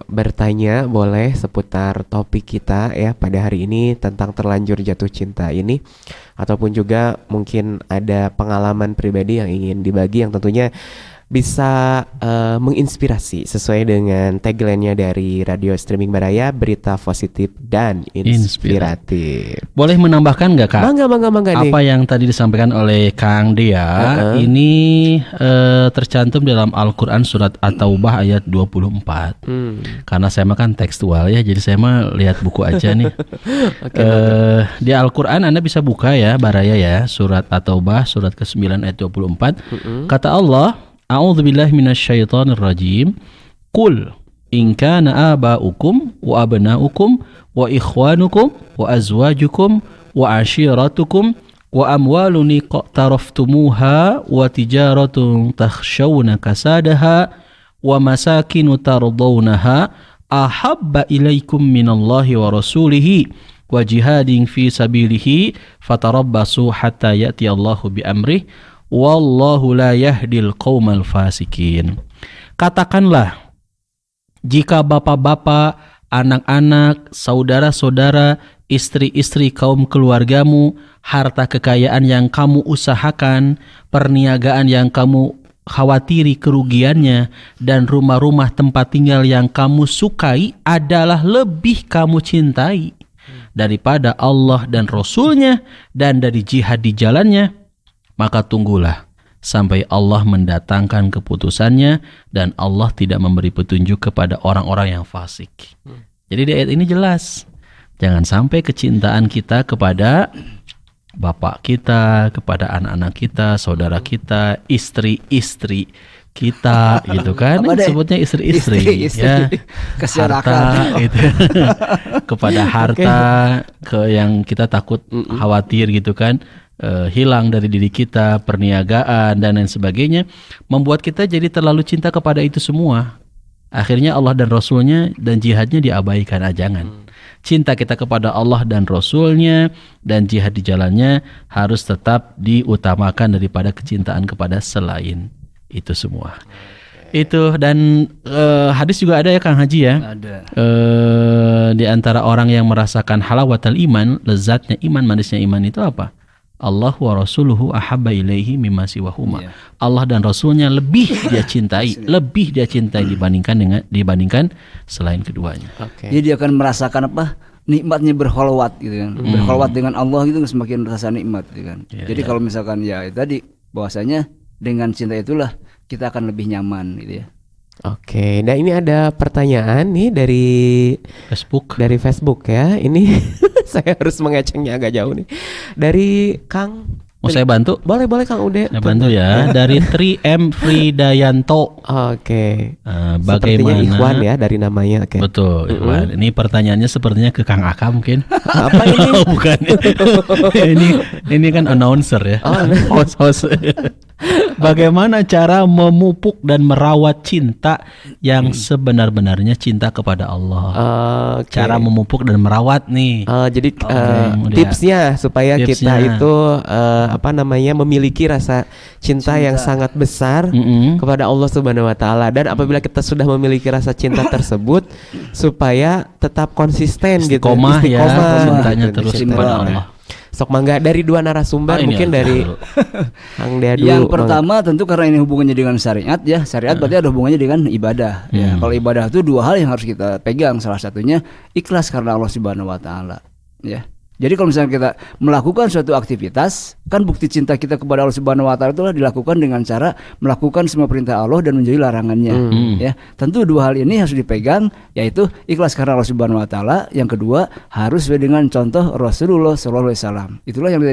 bertanya boleh seputar topik kita ya pada hari ini tentang terlanjur jatuh cinta ini, ataupun juga mungkin ada pengalaman pribadi yang ingin dibagi yang tentunya bisa menginspirasi sesuai dengan tagline-nya dari Radio Streaming Baraya, berita positif dan inspiratif. Boleh menambahkan nggak Kak? Mangga nih. Apa yang tadi disampaikan oleh Kang Dea ini tercantum dalam Al-Quran surat At-Taubah ayat 24. Karena saya mah kan tekstual ya, jadi saya mah lihat buku aja nih. Di Al-Quran Anda bisa buka ya Baraya ya, surat At-Taubah surat ke-9 ayat 24. Kata Allah, A'udzu billahi minasyaitonir rajim. Qul in kana aba'ukum wa abna'ukum wa ikhwanukum wa azwajukum wa ashiratukum wa amwalun iqtaraftumuha wa tijaratun takhshawna kasadaha wa masakinu tardawnaha ahabba ilaikum minallahi wa rasulihi wa jihadin fi sabilihi fatarabbasu hatta ya'ti Allahu bi amrih wallahu la yahdil qaumal fasikin. Katakanlah, jika bapak-bapak, anak-anak, saudara-saudara, istri-istri kaum keluargamu, harta kekayaan yang kamu usahakan, perniagaan yang kamu khawatiri kerugiannya, dan rumah-rumah tempat tinggal yang kamu sukai adalah lebih kamu cintai daripada Allah dan Rasulnya dan dari jihad di jalannya, maka tunggulah sampai Allah mendatangkan keputusannya dan Allah tidak memberi petunjuk kepada orang-orang yang fasik. Jadi di ayat ini jelas, jangan sampai kecintaan kita kepada bapak kita, kepada anak-anak kita, saudara kita, istri-istri kita gitu kan, sebutnya istri-istri ya, harta gitu. Kepada harta yang kita takut khawatir gitu kan, hilang dari diri kita, perniagaan dan lain sebagainya, membuat kita jadi terlalu cinta kepada itu semua. Akhirnya Allah dan Rasulnya dan jihadnya diabaikan. Jangan. Cinta kita kepada Allah dan Rasulnya dan jihad di jalannya harus tetap diutamakan daripada kecintaan kepada selain itu semua. Itu dan hadis juga ada ya Kang Haji ya. Ada. Di antara orang yang merasakan halawatul iman, lezatnya iman, manisnya iman itu apa? Allah wa rasuluhu ahabba ilaihi mimma siwahuma. Iya. Allah dan Rasulnya lebih dia cintai, dibandingkan selain keduanya. Oke. Jadi dia akan merasakan apa? Nikmatnya berkholwat gitu kan. Berkholwat dengan Allah gitu semakin rasa nikmat gitu kan. Iya, Jadi kalau misalkan ya itu tadi bahwasanya dengan cinta itulah kita akan lebih nyaman gitu ya. Oke, nah ini ada pertanyaan nih dari Facebook ya. Ini saya harus mengecengnya agak jauh nih. Dari Kang. Mau saya bantu? Boleh Kang Ude. Saya bantu ya. Dari 3M Fridayanto. Oke. Sepertinya Bagaimana? Ikhwan ya dari namanya. Oke. Betul, Ikhwan. Ini pertanyaannya sepertinya ke Kang Aka mungkin. Apa ini? Oh, bukan. ini kan announcer ya. Host. Bagaimana cara memupuk dan merawat cinta yang sebenar-benarnya cinta kepada Allah? Oke. Cara memupuk dan merawat nih. Jadi Udah. tipsnya supaya kita Tipsnya. itu memiliki rasa cinta yang sangat besar Mm-mm. kepada Allah Subhanahu wa taala, dan apabila kita sudah memiliki rasa cinta tersebut supaya tetap konsisten Istiqomah gitu. ya, cintanya gitu, terus cinta. kepada Allah. Sok mangga dari dua narasumber, Ini mungkin aja dari dulu. Kang Dea dulu. Yang pertama tentu karena ini hubungannya dengan syariat ya. Syariat berarti ada hubungannya dengan ibadah. Ya, kalau ibadah itu dua hal yang harus kita pegang. Salah satunya ikhlas karena Allah Subhanahu wa taala, ya. Jadi kalau misalnya kita melakukan suatu aktivitas, kan bukti cinta kita kepada Allah Subhanahu wa taala itulah dilakukan dengan cara melakukan semua perintah Allah dan menjauhi larangannya. Ya, tentu dua hal ini harus dipegang, yaitu ikhlas karena Allah Subhanahu wa taala, yang kedua harus sesuai dengan contoh Rasulullah sallallahu alaihi wasallam. Itulah yang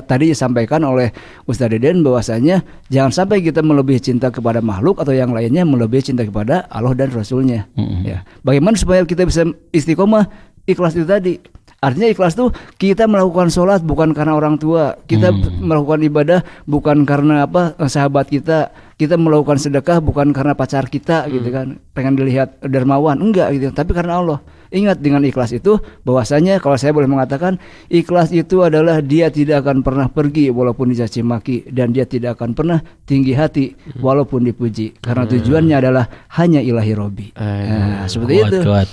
tadi disampaikan oleh Ustaz Deden, bahwasanya jangan sampai kita melebihi cinta kepada makhluk atau yang lainnya melebihi cinta kepada Allah dan Rasulnya. Ya. Bagaimana supaya kita bisa istiqomah? Ikhlas itu tadi. Artinya ikhlas tuh kita melakukan sholat bukan karena orang tua, kita melakukan ibadah bukan karena sahabat kita melakukan sedekah bukan karena pacar kita gitu kan, pengen dilihat dermawan, enggak gitu, tapi karena Allah. Ingat, dengan ikhlas itu bahwasanya kalau saya boleh mengatakan, ikhlas itu adalah dia tidak akan pernah pergi walaupun dicaci maki, dan dia tidak akan pernah tinggi hati walaupun dipuji, karena tujuannya adalah hanya ilahi Robi. Nah, seperti itu. Kuat.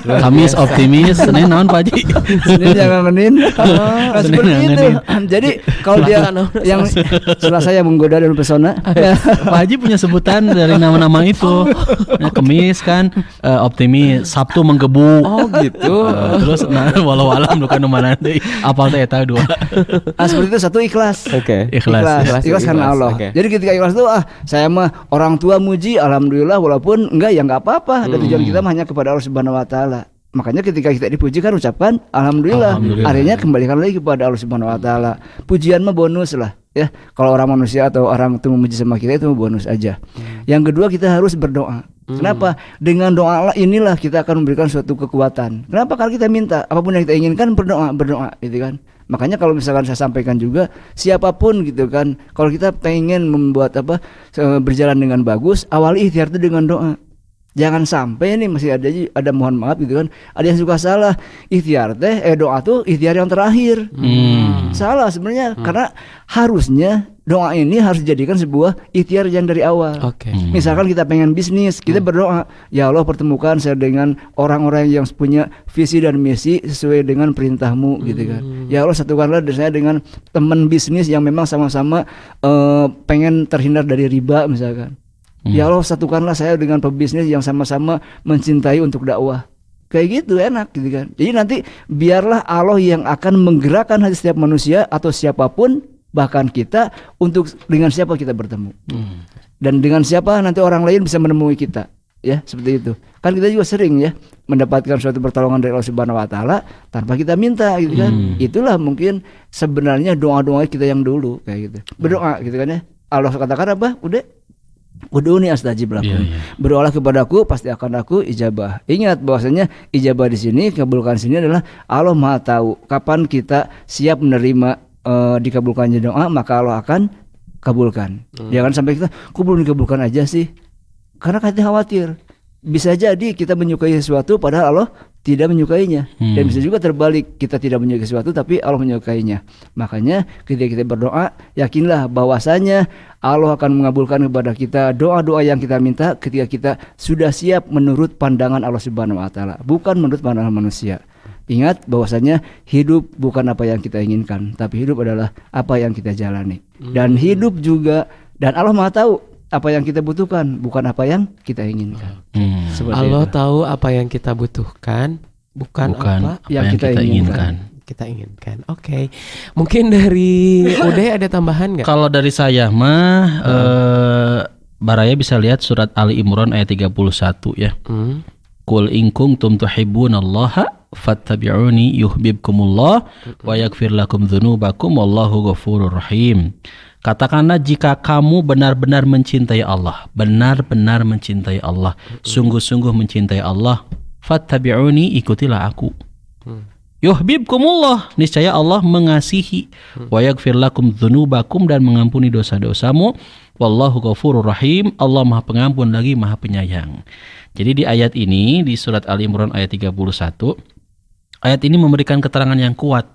Kamis optimis, Senin naon Pak Haji? Senin jangan menin. Nah, Senin seperti jangan itu. menin. Jadi kalau dia yang Selasa yang menggoda dan pesona, Pak Haji punya sebutan dari nama-nama itu. Nah, Kemis kan optimis, Sabtu menggebu. Oh gitu. Terus walau alam lu kan mana deui. Apal teh eta dua. seperti itu. Satu, ikhlas. Oke. Ikhlas karena Allah. Oke. Jadi ketika ikhlas itu saya mah orang tua muji, alhamdulillah, walaupun enggak ya enggak apa-apa. Dan tujuan kita mah hanya kepada Allah Subhanahu wa taala. Makanya ketika kita dipuji kan ucapkan alhamdulillah. Akhirnya kembalikan lagi kepada Allah Subhanahu wa taala. Pujian mah bonus lah ya. Kalau orang manusia atau orang itu memuji sama kita itu bonus aja. Yang kedua, kita harus berdoa. Kenapa? Dengan doa inilah kita akan memberikan suatu kekuatan. Kenapa? Karena kita minta apapun yang kita inginkan, berdoa gitu kan. Makanya kalau misalkan saya sampaikan juga, siapapun gitu kan, kalau kita pengen membuat berjalan dengan bagus, awali ikhtiar itu dengan doa. Jangan sampai nih masih ada mohon maaf gitu kan, ada yang suka salah ikhtiar doa tuh ikhtiar yang terakhir. Salah sebenarnya, karena harusnya doa ini harus dijadikan sebuah ikhtiar yang dari awal. Oke. Misalkan kita pengen bisnis, kita berdoa, ya Allah pertemukan saya dengan orang-orang yang punya visi dan misi sesuai dengan perintah-Mu gitu kan. Ya Allah satukanlah saya dengan teman bisnis yang memang sama-sama pengen terhindar dari riba misalkan. Ya Allah satukanlah saya dengan pebisnis yang sama-sama mencintai untuk dakwah. Kayak gitu enak gitu kan. Jadi nanti biarlah Allah yang akan menggerakkan hati setiap manusia atau siapapun, bahkan kita, untuk dengan siapa kita bertemu. Dan dengan siapa nanti orang lain bisa menemui kita. Ya, seperti itu. Kan kita juga sering ya mendapatkan suatu pertolongan dari Allah Subhanahu wa taala tanpa kita minta gitu kan. Itulah mungkin sebenarnya doa-doa kita yang dulu kayak gitu. Berdoa gitu kan ya. Allah katakan apa? Ud'uni astajib lakum. Berdoalah kepadaku pasti akan aku ijabah. Ingat bahwasanya ijabah di sini, kabulkan di sini adalah Allah Maha tahu kapan kita siap menerima dikabulkannya doa, maka Allah akan kabulkan. Jangan sampai kita kok belum dikabulkan aja sih. Karena kita khawatir bisa jadi kita menyukai sesuatu padahal Allah tidak menyukainya, dan bisa juga terbalik, kita tidak menyukai sesuatu tapi Allah menyukainya. Makanya ketika kita berdoa, yakinlah bahwasanya Allah akan mengabulkan kepada kita doa-doa yang kita minta ketika kita sudah siap menurut pandangan Allah Subhanahu wa taala, bukan menurut pandangan manusia. Ingat bahwasanya hidup bukan apa yang kita inginkan, tapi hidup adalah apa yang kita jalani. Dan hidup juga, dan Allah Maha tahu apa yang kita butuhkan, bukan apa yang kita inginkan. Seperti Allah itu. tahu apa yang kita butuhkan, bukan apa yang kita inginkan. kita inginkan. Oke. Mungkin dari Uday ada tambahan nggak? Kalau dari saya mah Baraya bisa lihat surat Ali Imran ayat 31 ya. Qul in kuntum tuhibbunallaha fattabi'uni yuhibbukumullah wa yaghfir lakum dzunubakum wallahu ghafurur rahim. Katakanlah jika kamu benar-benar mencintai Allah, benar-benar mencintai Allah, sungguh-sungguh mencintai Allah, fattabi'uni, ikutilah aku. Yuhibbukumullah, niscaya Allah mengasihi, wa yaghfir lakum dzunubakum, dan mengampuni dosa-dosamu, wallahu ghafurur rahim, Allah Maha Pengampun lagi Maha Penyayang. Jadi di ayat ini, di surat Ali Imran ayat 31, ayat ini memberikan keterangan yang kuat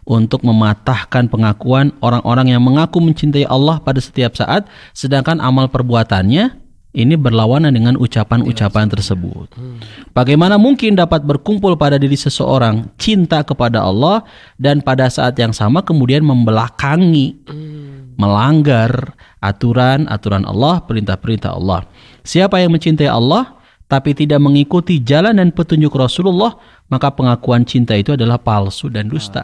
untuk mematahkan pengakuan orang-orang yang mengaku mencintai Allah pada setiap saat, sedangkan amal perbuatannya ini berlawanan dengan ucapan-ucapan tersebut. Bagaimana mungkin dapat berkumpul pada diri seseorang cinta kepada Allah dan pada saat yang sama kemudian membelakangi, melanggar aturan-aturan Allah, perintah-perintah Allah. Siapa yang mencintai Allah tapi tidak mengikuti jalan dan petunjuk Rasulullah, maka pengakuan cinta itu adalah palsu dan dusta.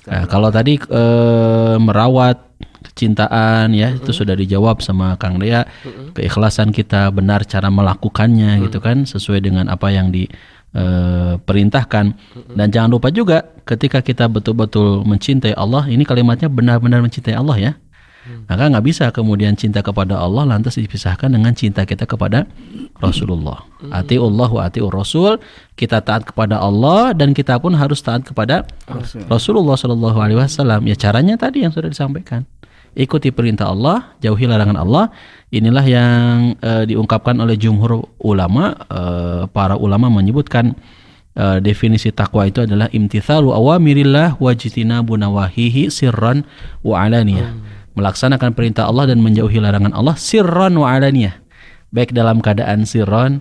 Nah, kalau tadi merawat kecintaan ya, itu sudah dijawab sama Kang Dea. Keikhlasan kita, benar cara melakukannya gitu kan, sesuai dengan apa yang diperintahkan. Dan jangan lupa juga ketika kita betul-betul mencintai Allah, ini kalimatnya benar-benar mencintai Allah ya. Maka nggak bisa kemudian cinta kepada Allah lantas dipisahkan dengan cinta kita kepada Rasulullah. Atiullah wa atiur Rasul, kita taat kepada Allah dan kita pun harus taat kepada Rasulullah SAW. Ya caranya tadi yang sudah disampaikan. Ikuti perintah Allah, jauhi larangan Allah. Inilah yang diungkapkan oleh jumhur ulama. Para ulama menyebutkan definisi takwa itu adalah imtithalu awamirillah wajtinabu nawahihi sirran wa alaniyah. Melaksanakan perintah Allah dan menjauhi larangan Allah sirran wa alaniyah. Baik dalam keadaan sirran,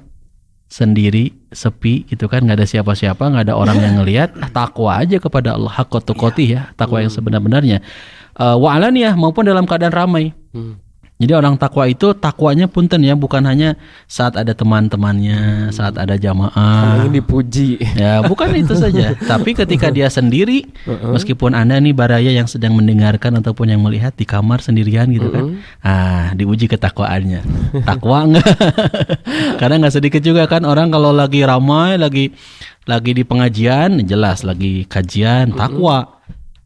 sendiri, sepi gitu kan, nggak ada siapa-siapa, nggak ada orang yang ngelihat, takwa aja kepada Allah, haqqa tuqatih ya, takwa yang sebenar-benarnya. Wa alaniyah, maupun dalam keadaan ramai. Jadi orang takwa itu takwanya punten ya, bukan hanya saat ada teman-temannya, saat ada jamaah. Ingin dipuji. Ya, bukan itu saja. Tapi ketika dia sendiri, meskipun Anda nih Baraya yang sedang mendengarkan ataupun yang melihat di kamar sendirian gitu kan. Diuji ketakwaannya. Takwa enggak? Karena enggak sedikit juga kan orang kalau lagi ramai, lagi di pengajian, jelas lagi kajian, takwa.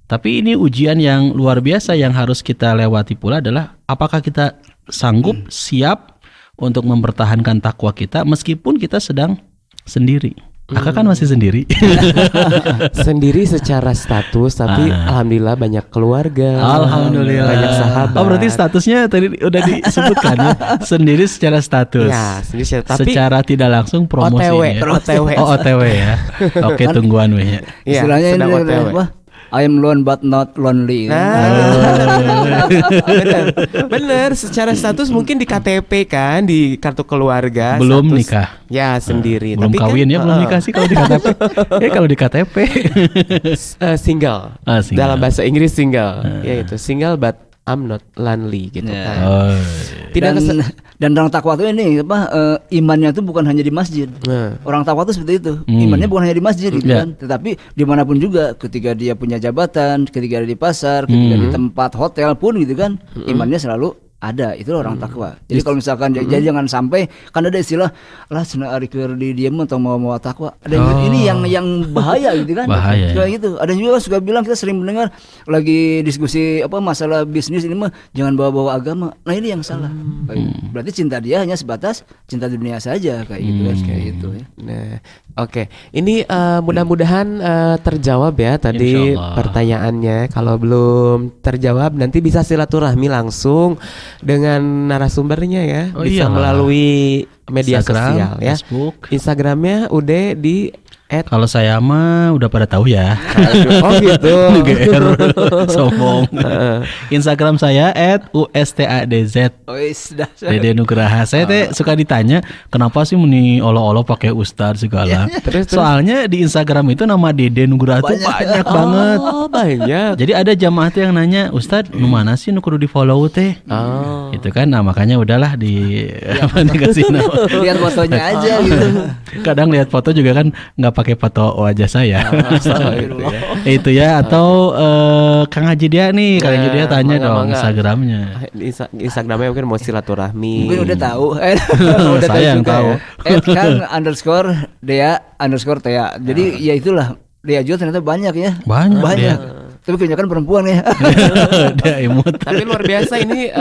Tapi ini ujian yang luar biasa yang harus kita lewati pula adalah apakah kita sanggup, siap untuk mempertahankan takwa kita meskipun kita sedang sendiri. Aka kan masih sendiri. Sendiri secara status, tapi alhamdulillah banyak keluarga. Alhamdulillah. Banyak sahabat. Oh berarti statusnya tadi udah disebutkan ya. Sendiri secara status. Ya, sendiri tapi secara tidak langsung promosi. OTW, ya. OTW. Oh OTW ya. Oke, tungguan we ya. Istilahnya sedang ini OTW. apa? I am alone but not lonely. Bener, secara status mungkin di KTP kan, di kartu keluarga. Belum status, nikah. Ya sendiri. Belum tapi kawin kan, ya, belum nikah sih kalau di KTP. Kalau di KTP single. single. Dalam bahasa Inggris single. Ya itu single but I'm not lonely gitu Ya. kan. Dan, dan orang takwa itu ini imannya itu bukan hanya di masjid. Orang takwa itu seperti itu. Imannya bukan hanya di masjid gitu kan, tetapi dimanapun juga, ketika dia punya jabatan, ketika dia di pasar, ketika di tempat hotel pun gitu kan, imannya selalu ada. Itu orang takwa. Jadi kalau misalkan jadi jangan sampai kan ada istilah lah cenah ari keur di diam atau mau takwa. Ada ini yang bahaya gitu kan. Bahaya. Kayak gitu. Ada juga suka bilang, kita sering mendengar lagi diskusi masalah bisnis ini mah jangan bawa-bawa agama. Nah, ini yang salah. Berarti cinta dia hanya sebatas cinta dunia saja kayak gitu guys, kayak gitu ya. Nah, oke. Ini mudah-mudahan terjawab ya tadi Insyaallah. pertanyaannya. Kalau belum terjawab nanti bisa silaturahmi langsung dengan narasumbernya ya. Oh, bisa iyalah. melalui media Instagram, sosial ya. Facebook. Instagramnya udah di Kalau saya mah udah pada tahu ya. Oh gitu. GR sombong. Instagram saya @ustadz. Oh, sudah. Dede Nugraha. Saya teh suka ditanya kenapa sih meni olo-olo pakai Ustadz segala. Soalnya di Instagram itu nama Dede Nugraha tuh banyak banget. Oh, banyak. Jadi ada jamaah tuh yang nanya, Ustadz, nu mana sih nu kudu di follow teh? Oh. Itu kan, nah makanya udahlah dikasih nama. Lihat fotonya aja gitu. Kadang lihat foto juga kan nggak pakai foto wajah saya. Itu ya. Atau Kang Haji dia nih, Kang Haji dia tanya dong Instagramnya. Instagramnya mungkin mau silaturahmi. Mungkin udah tahu. Udah Saya yang tahu. @kang_dea_tea. Jadi ya itulah, Dea juga ternyata banyak ya. Banyak. Tapi kebanyakan perempuan ya. Dia imut. Tapi luar biasa ini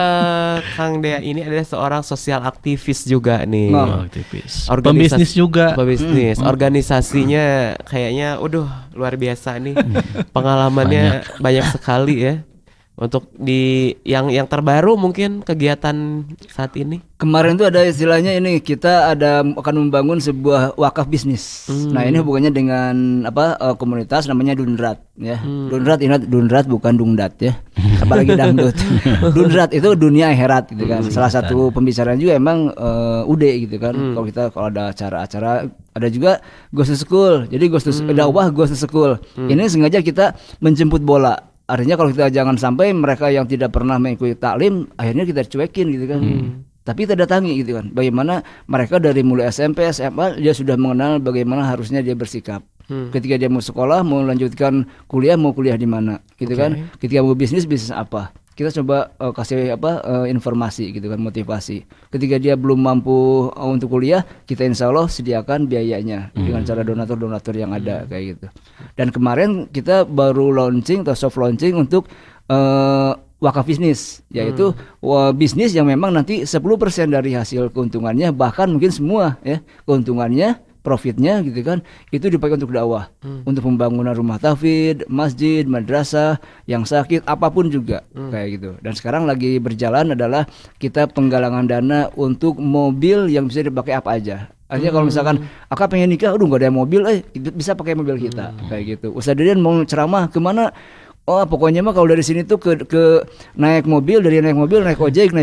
Kang Dea ini adalah seorang sosial aktivis juga nih. Aktivis. Pembisnis juga. Pembisnis. Organisasinya kayaknya luar biasa nih. Pengalamannya banyak sekali ya. Untuk di yang terbaru mungkin kegiatan saat ini. Kemarin tuh ada istilahnya ini, kita akan membangun sebuah wakaf bisnis. Nah, ini hubungannya dengan komunitas namanya Dunrat ya. Dunrat, ingat Dunrat bukan Dungdat ya. Apalagi dangdut. Dunrat itu dunia akhirat gitu kan. Salah satu pembicaraan juga emang UD gitu kan. Kalau ada acara-acara, ada juga Ghost to School. Jadi dakwah Ghost to School. Ini sengaja kita menjemput bola. Artinya kalau kita jangan sampai mereka yang tidak pernah mengikuti taklim akhirnya kita cuekin gitu kan. Tapi kita datangi gitu kan. Bagaimana mereka dari mulai SMP, SMA dia sudah mengenal bagaimana harusnya dia bersikap. Ketika dia mau sekolah, mau lanjutkan kuliah, mau kuliah di mana gitu kan. Ketika mau bisnis apa. Kita coba kasih informasi gitu kan, motivasi. Ketika dia belum mampu untuk kuliah, kita insya Allah sediakan biayanya dengan cara donatur-donatur yang ada kayak gitu. Dan kemarin kita baru launching atau soft launching untuk wakaf bisnis, yaitu bisnis yang memang nanti 10% dari hasil keuntungannya, bahkan mungkin semua ya keuntungannya, profitnya gitu kan, itu dipakai untuk dakwah, untuk pembangunan rumah tahfidz, masjid, madrasah, yang sakit, apapun juga kayak gitu. Dan sekarang lagi berjalan adalah kita penggalangan dana untuk mobil yang bisa dipakai apa aja. Artinya kalau misalkan akak pengen nikah, gak ada mobil, bisa pakai mobil kita kayak gitu. Ustaz Deden mau ceramah kemana? Oh pokoknya mah kalau dari sini tuh ke naik mobil, dari naik ojek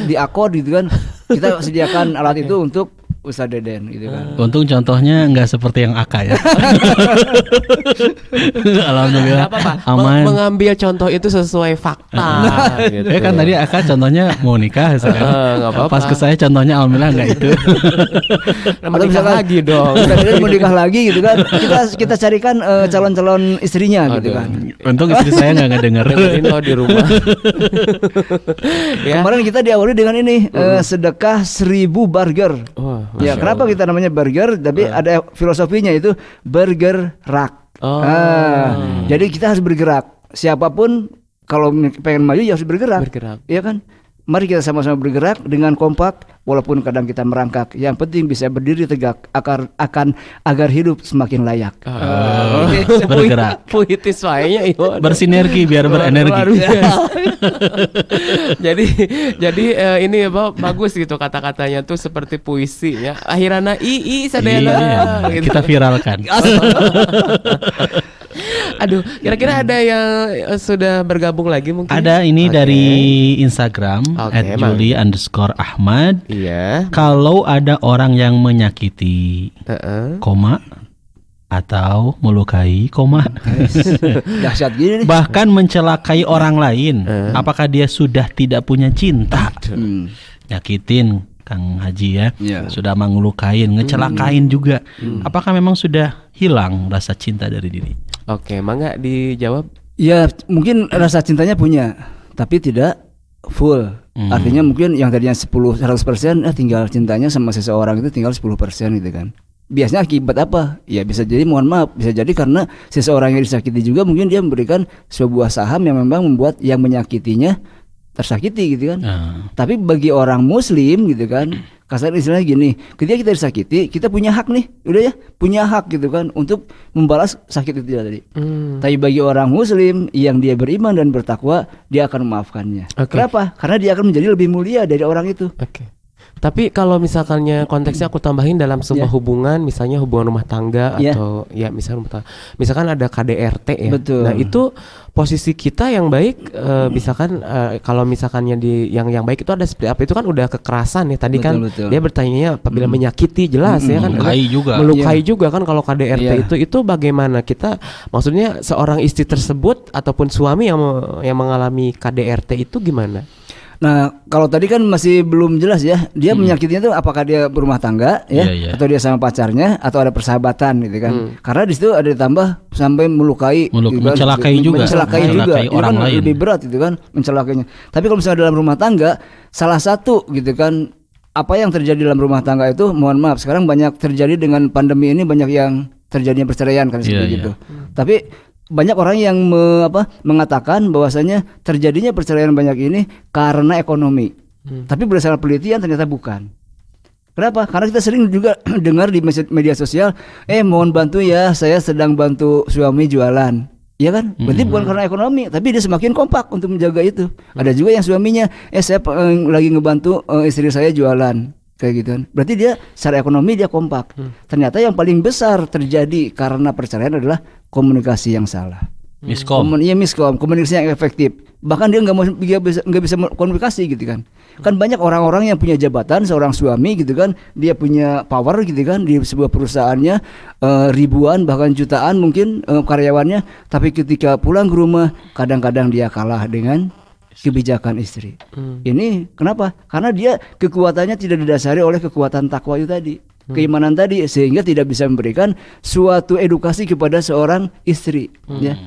di akord gitu kan. Kita sediakan alat itu untuk Ustaz Deden gitu kan. Untung contohnya nggak seperti yang Aka ya. Alhamdulillah. Aman. Mengambil contoh itu sesuai fakta. Gitu. Ya kan tadi Aka contohnya mau nikah sekarang. Pas ke saya contohnya alhamdulillah nggak itu. Atau misalkan lagi dong. Ustaz Deden mau nikah lagi gitu kan. Kita carikan calon-calon istrinya gitu kan. Untung istri saya nggak ngedenger. Dengerin lo di rumah. Ya. Kemarin kita diawali dengan ini sedekah 1000 burger. Ya, kenapa kita namanya burger? Tapi ada filosofinya itu burger rak. Jadi kita harus bergerak. Siapapun kalau pengen maju ya harus bergerak. Iya kan? Mari kita sama-sama bergerak dengan kompak, walaupun kadang kita merangkak. Yang penting bisa berdiri tegak agar hidup semakin layak. Bergerak. Puitis wainya bersinergi biar berenergi. jadi ini bagus gitu kata-katanya tuh seperti puisi ya. Akhirana sadayana gitu. Kita viralkan. Aduh, kira-kira ada yang sudah bergabung lagi mungkin? Ada ini dari Instagram @juli_ahmad. Iya. Kalau ada orang yang menyakiti, atau melukai, dahsyat gini nih. Bahkan mencelakai orang lain, apakah dia sudah tidak punya cinta? Nyakitin Kang Haji ya, sudah mengelukain, ngecelakain juga. Apakah memang sudah hilang rasa cinta dari diri? Oke, mangga dijawab. Ya mungkin rasa cintanya punya, tapi tidak full. Artinya mungkin yang tadinya 100% tinggal cintanya sama seseorang itu tinggal 10% gitu kan. Biasanya akibat apa? Ya bisa jadi, mohon maaf, bisa jadi karena seseorang yang disakiti juga mungkin dia memberikan sebuah saham yang memang membuat yang menyakitinya tersakiti gitu kan. Tapi bagi orang muslim gitu kan, kasar istilahnya gini, ketika kita disakiti, kita punya hak nih, udah ya, punya hak gitu kan untuk membalas sakit itu tadi. Tapi bagi orang muslim yang dia beriman dan bertakwa, dia akan memaafkannya. Kenapa? Karena dia akan menjadi lebih mulia dari orang itu. Tapi kalau misalkannya konteksnya aku tambahin dalam sebuah Ya. hubungan, misalnya hubungan rumah tangga Ya. atau ya misalkan ada KDRT ya. Betul. Nah itu posisi kita yang baik, misalkan kalau misalkannya yang baik itu ada seperti apa? Itu kan udah kekerasan ya. Tadi kan Betul. dia bertanya apabila menyakiti, jelas ya kan. Melukai juga. Melukai juga kan kalau KDRT Iya. itu bagaimana kita? Maksudnya seorang istri tersebut ataupun suami yang mengalami KDRT itu gimana? Nah, kalau tadi kan masih belum jelas ya, dia menyakitinya itu apakah dia berumah tangga ya, Iya. atau dia sama pacarnya, atau ada persahabatan gitu kan. Karena di situ ada ditambah sampai melukai, gitu kan. Mencelakai juga. Mencelakai juga. Mencelakai Itu orang kan lain. lebih berat itu kan mencelakainya. Tapi kalau misalnya dalam rumah tangga, salah satu gitu kan, apa yang terjadi dalam rumah tangga itu, mohon maaf, sekarang banyak terjadi dengan pandemi ini, banyak yang terjadinya perceraian kan seperti Iya, gitu. Tapi banyak orang yang mengatakan bahwasanya terjadinya perceraian banyak ini karena ekonomi. Tapi berdasarkan penelitian ternyata bukan. Kenapa? Karena kita sering juga dengar di media sosial, mohon bantu ya, saya sedang bantu suami jualan. Iya kan? Berarti bukan karena ekonomi, tapi dia semakin kompak untuk menjaga itu. Ada juga yang suaminya, saya lagi ngebantu istri saya jualan. Kayak gitu kan. Berarti dia secara ekonomi dia kompak. Ternyata yang paling besar terjadi karena perceraian adalah komunikasi yang salah. Miskom. Miskom, komunikasi yang efektif. Bahkan dia nggak bisa komunikasi gitu kan. Kan banyak orang-orang yang punya jabatan, seorang suami gitu kan, dia punya power gitu kan di sebuah perusahaannya, ribuan bahkan jutaan mungkin karyawannya, tapi ketika pulang ke rumah kadang-kadang dia kalah dengan kebijakan istri. Ini kenapa? Karena dia kekuatannya tidak didasari oleh kekuatan takwa itu tadi, keimanan tadi, sehingga tidak bisa memberikan suatu edukasi kepada seorang istri, ya.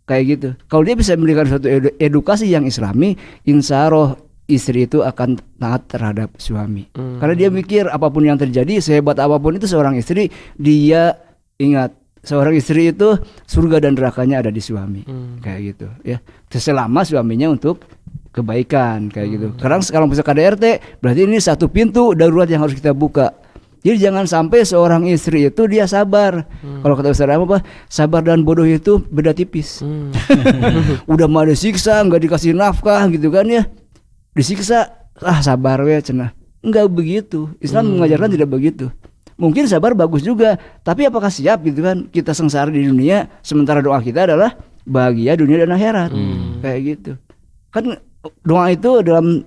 Kayak gitu. Kalau dia bisa memberikan suatu edukasi yang islami, insya Allah istri itu akan taat terhadap suami. Karena dia mikir apapun yang terjadi, sehebat apapun itu seorang istri, dia ingat seorang istri itu surga dan nerakanya ada di suami. Kayak gitu ya. Selama suaminya untuk kebaikan kayak gitu. Sekarang kalau misalnya KDRT berarti ini satu pintu darurat yang harus kita buka. Jadi jangan sampai seorang istri itu dia sabar. Kalau kata Ustaz apa? Sabar dan bodoh itu beda tipis. Udah mau disiksa, nggak dikasih nafkah gitu kan ya. Disiksa, sabar ya cenah. Enggak begitu. Islam mengajarkan tidak begitu. Mungkin sabar bagus juga, tapi apakah siap gitu kan kita sengsara di dunia sementara doa kita adalah bahagia dunia dan akhirat. Kayak gitu. Kan doa itu dalam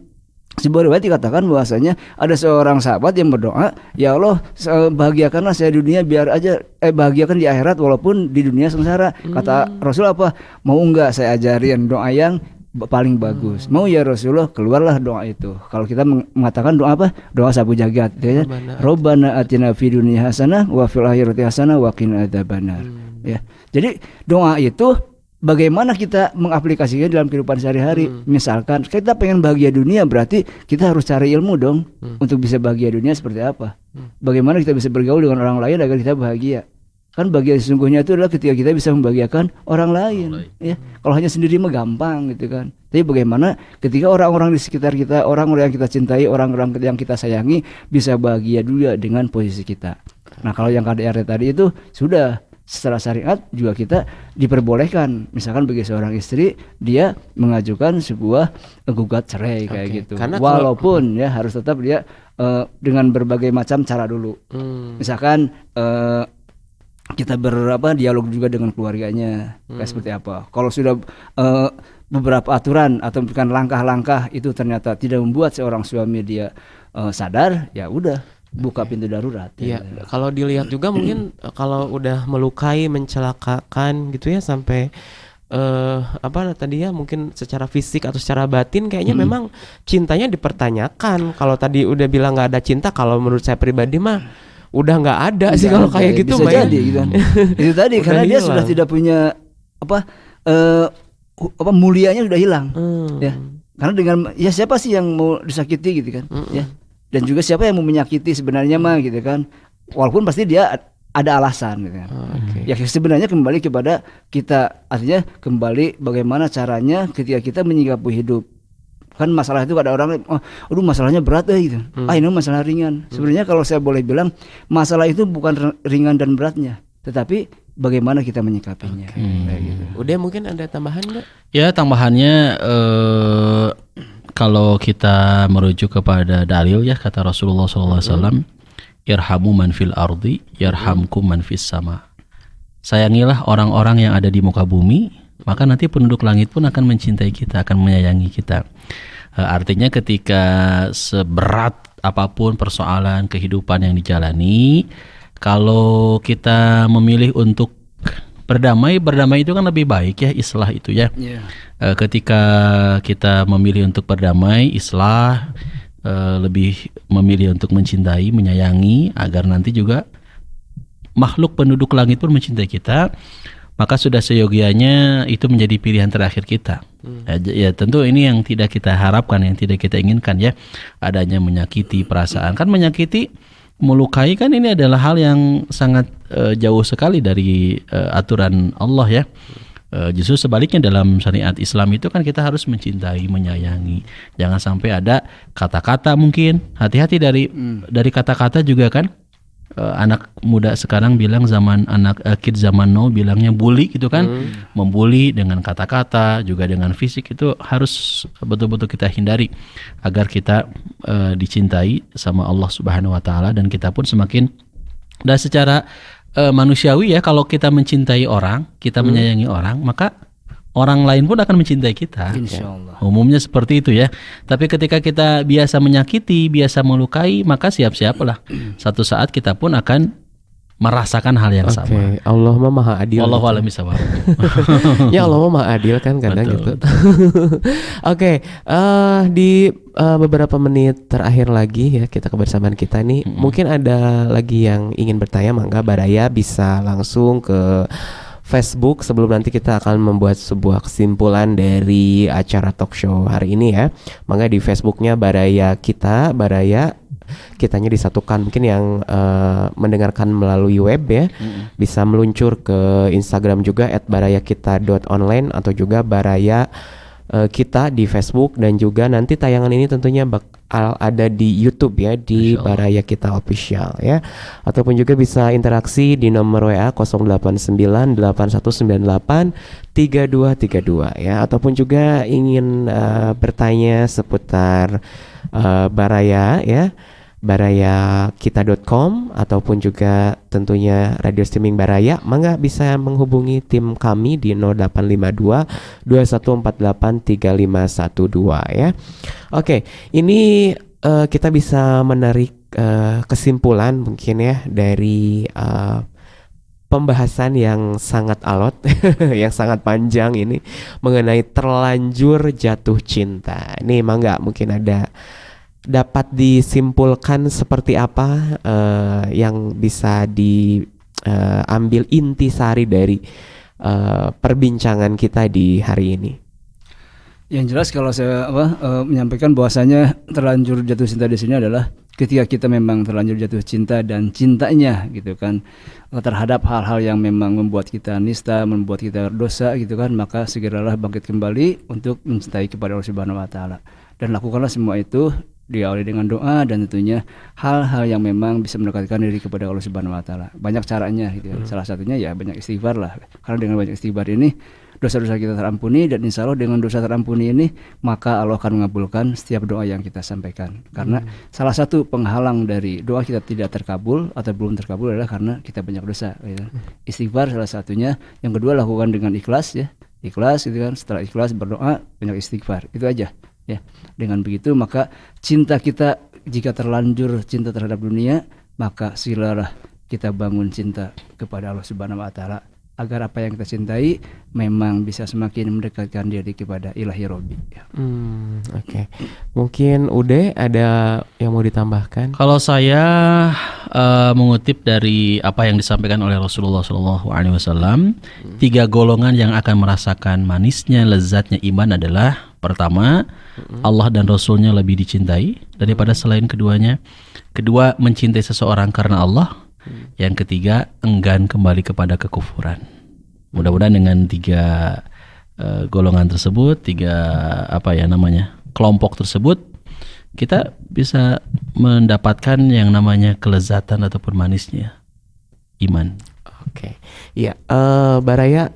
sebuah riwayat dikatakan bahwasanya ada seorang sahabat yang berdoa, ya Allah bahagiakanlah saya di dunia biar aja bahagiakan di akhirat walaupun di dunia sengsara. Kata Rasul apa? Mau enggak saya ajarin doa yang paling bagus? Mau ya Rasulullah, keluarlah doa itu. Kalau kita mengatakan doa apa? Doa sabu jagat ya. Rabbana atina fid dunya hasanah wa fil akhirati hasanah wa qina adzabannar. Ya. Jadi doa itu bagaimana kita mengaplikasikannya dalam kehidupan sehari-hari. Misalkan kita pengen bahagia dunia, berarti kita harus cari ilmu dong untuk bisa bahagia dunia seperti apa. Bagaimana kita bisa bergaul dengan orang lain agar kita bahagia. Kan bahagia sesungguhnya itu adalah ketika kita bisa membahagiakan orang lain. Ya. Kalau hanya sendiri mah gampang gitu kan. Tapi bagaimana ketika orang-orang di sekitar kita, orang-orang yang kita cintai, orang-orang yang kita sayangi bisa bahagia juga dengan posisi kita. Nah kalau yang KDRT tadi itu sudah secara syariat juga kita diperbolehkan, misalkan bagi seorang istri dia mengajukan sebuah gugat cerai kayak gitu. Karena walaupun ya harus tetap dia dengan berbagai macam cara dulu. Misalkan kita dialog juga dengan keluarganya kayak seperti apa. Kalau sudah beberapa aturan atau bukan langkah-langkah itu ternyata tidak membuat seorang suami dia sadar, ya udah buka pintu darurat. Iya, kalau dilihat juga mungkin kalau udah melukai, mencelakakan gitu ya sampai tadi ya mungkin secara fisik atau secara batin kayaknya memang cintanya dipertanyakan. Kalau tadi udah bilang nggak ada cinta, kalau menurut saya pribadi mah udah nggak ada sih kalau kayak gitu. Bisa jadi gitu kan. Itu tadi karena dia sudah tidak punya mulianya sudah hilang. Ya. Karena dengan ya siapa sih yang mau disakiti gitu kan? Ya. Dan juga siapa yang mau menyakiti sebenarnya mah gitu kan. Walaupun pasti dia ada alasan gitu kan. Ya sebenarnya kembali kepada kita, artinya kembali bagaimana caranya ketika kita menyikapi hidup. Kan masalah itu ada orang, aduh masalahnya berat gitu. Ini masalah ringan. Sebenarnya kalau saya boleh bilang, masalah itu bukan ringan dan beratnya, tetapi bagaimana kita menyikapinya. Kayak gitu. Udah mungkin ada tambahan nggak? Ya tambahannya kalau kita merujuk kepada dalil ya, kata Rasulullah SAW, irhamu man fil ardi yarhamkum man fis sama. Sayangilah orang-orang yang ada di muka bumi, maka nanti penduduk langit pun akan mencintai kita, akan menyayangi kita. Artinya ketika seberat apapun persoalan kehidupan yang dijalani, kalau kita memilih untuk berdamai itu kan lebih baik ya, islah itu ya. Ketika kita memilih untuk berdamai, islah, lebih memilih untuk mencintai, menyayangi, agar nanti juga makhluk penduduk langit pun mencintai kita, maka sudah seyogianya itu menjadi pilihan terakhir kita. Ya tentu ini yang tidak kita harapkan, yang tidak kita inginkan ya, adanya menyakiti perasaan. Kan menyakiti, melukai kan ini adalah hal yang sangat jauh sekali dari aturan Allah ya. Justru sebaliknya dalam syariat Islam itu kan kita harus mencintai, menyayangi. Jangan sampai ada kata-kata, mungkin hati-hati dari kata-kata juga kan. Anak muda sekarang bilang kid zaman now bilangnya bully gitu kan. Membuli dengan kata-kata, juga dengan fisik, itu harus betul-betul kita hindari agar kita dicintai sama Allah Subhanahu wa taala, dan kita pun semakin, dan secara manusiawi ya, kalau kita mencintai orang, kita menyayangi orang, maka orang lain pun akan mencintai kita. Insyaallah. Umumnya seperti itu ya. Tapi ketika kita biasa menyakiti, biasa melukai, maka siap-siaplah satu saat kita pun akan merasakan hal yang sama. Allah mah maha adil. Wallahu a'lam bishawab. Ya Allah mah maha adil kan kadang gitu. Oke, di beberapa menit terakhir lagi ya kita kebersamaan kita nih, mungkin ada lagi yang ingin bertanya, mangga Baraya bisa langsung ke Facebook sebelum nanti kita akan membuat sebuah kesimpulan dari acara talk show hari ini ya. Mangga di Facebooknya Baraya kitanya disatukan. Mungkin yang mendengarkan melalui web ya, bisa meluncur ke Instagram juga @barayakita.online atau juga Baraya kita di Facebook, dan juga nanti tayangan ini tentunya bakal ada di YouTube ya, di Baraya Kita Official ya. Ataupun juga bisa interaksi di nomor WA 0898198332 ya. Ataupun juga ingin bertanya seputar Baraya ya, barayakita.com, ataupun juga tentunya radio streaming Baraya, mangga bisa menghubungi tim kami di 0852 2148 3512 ya. Oke, ini kita bisa menarik kesimpulan mungkin ya dari pembahasan yang sangat alot yang sangat panjang ini mengenai terlanjur jatuh cinta. Nih mangga mungkin ada dapat disimpulkan seperti apa yang bisa diambil intisari dari perbincangan kita di hari ini. Yang jelas kalau saya menyampaikan bahwasanya terlanjur jatuh cinta di sini adalah ketika kita memang terlanjur jatuh cinta dan cintanya gitu kan terhadap hal-hal yang memang membuat kita nista, membuat kita dosa gitu kan, maka segeralah bangkit kembali untuk mencintai kepada Allah Subhanahu wa taala, dan lakukanlah semua itu diawali dengan doa, dan tentunya hal-hal yang memang bisa mendekatkan diri kepada Allah Subhanahu wa taala. Banyak caranya gitu ya. Salah satunya ya banyak istighfar lah. Karena dengan banyak istighfar ini dosa-dosa kita terampuni, dan insya Allah dengan dosa terampuni ini maka Allah akan mengabulkan setiap doa yang kita sampaikan. Karena salah satu penghalang dari doa kita tidak terkabul atau belum terkabul adalah karena kita banyak dosa gitu. Istighfar salah satunya. Yang kedua lakukan dengan ikhlas ya. Ikhlas gitu kan. Setelah ikhlas berdoa, banyak istighfar. Itu aja. Ya, dengan begitu maka cinta kita, jika terlanjur cinta terhadap dunia, maka silalah kita bangun cinta kepada Allah Subhanahu wa taala, agar apa yang kita cintai memang bisa semakin mendekatkan diri kepada Ilahi Robbi. Oke. Mungkin Ude ada yang mau ditambahkan? Kalau saya mengutip dari apa yang disampaikan oleh Rasulullah SAW, 3 golongan yang akan merasakan manisnya, lezatnya iman adalah: pertama, Allah dan Rasulnya lebih dicintai daripada selain keduanya. Kedua, mencintai seseorang karena Allah. Yang ketiga, enggan kembali kepada kekufuran. Mudah-mudahan dengan 3 golongan tersebut, 3 kelompok tersebut, kita bisa mendapatkan yang namanya kelezatan ataupun manisnya iman. Oke, iya, Baraya,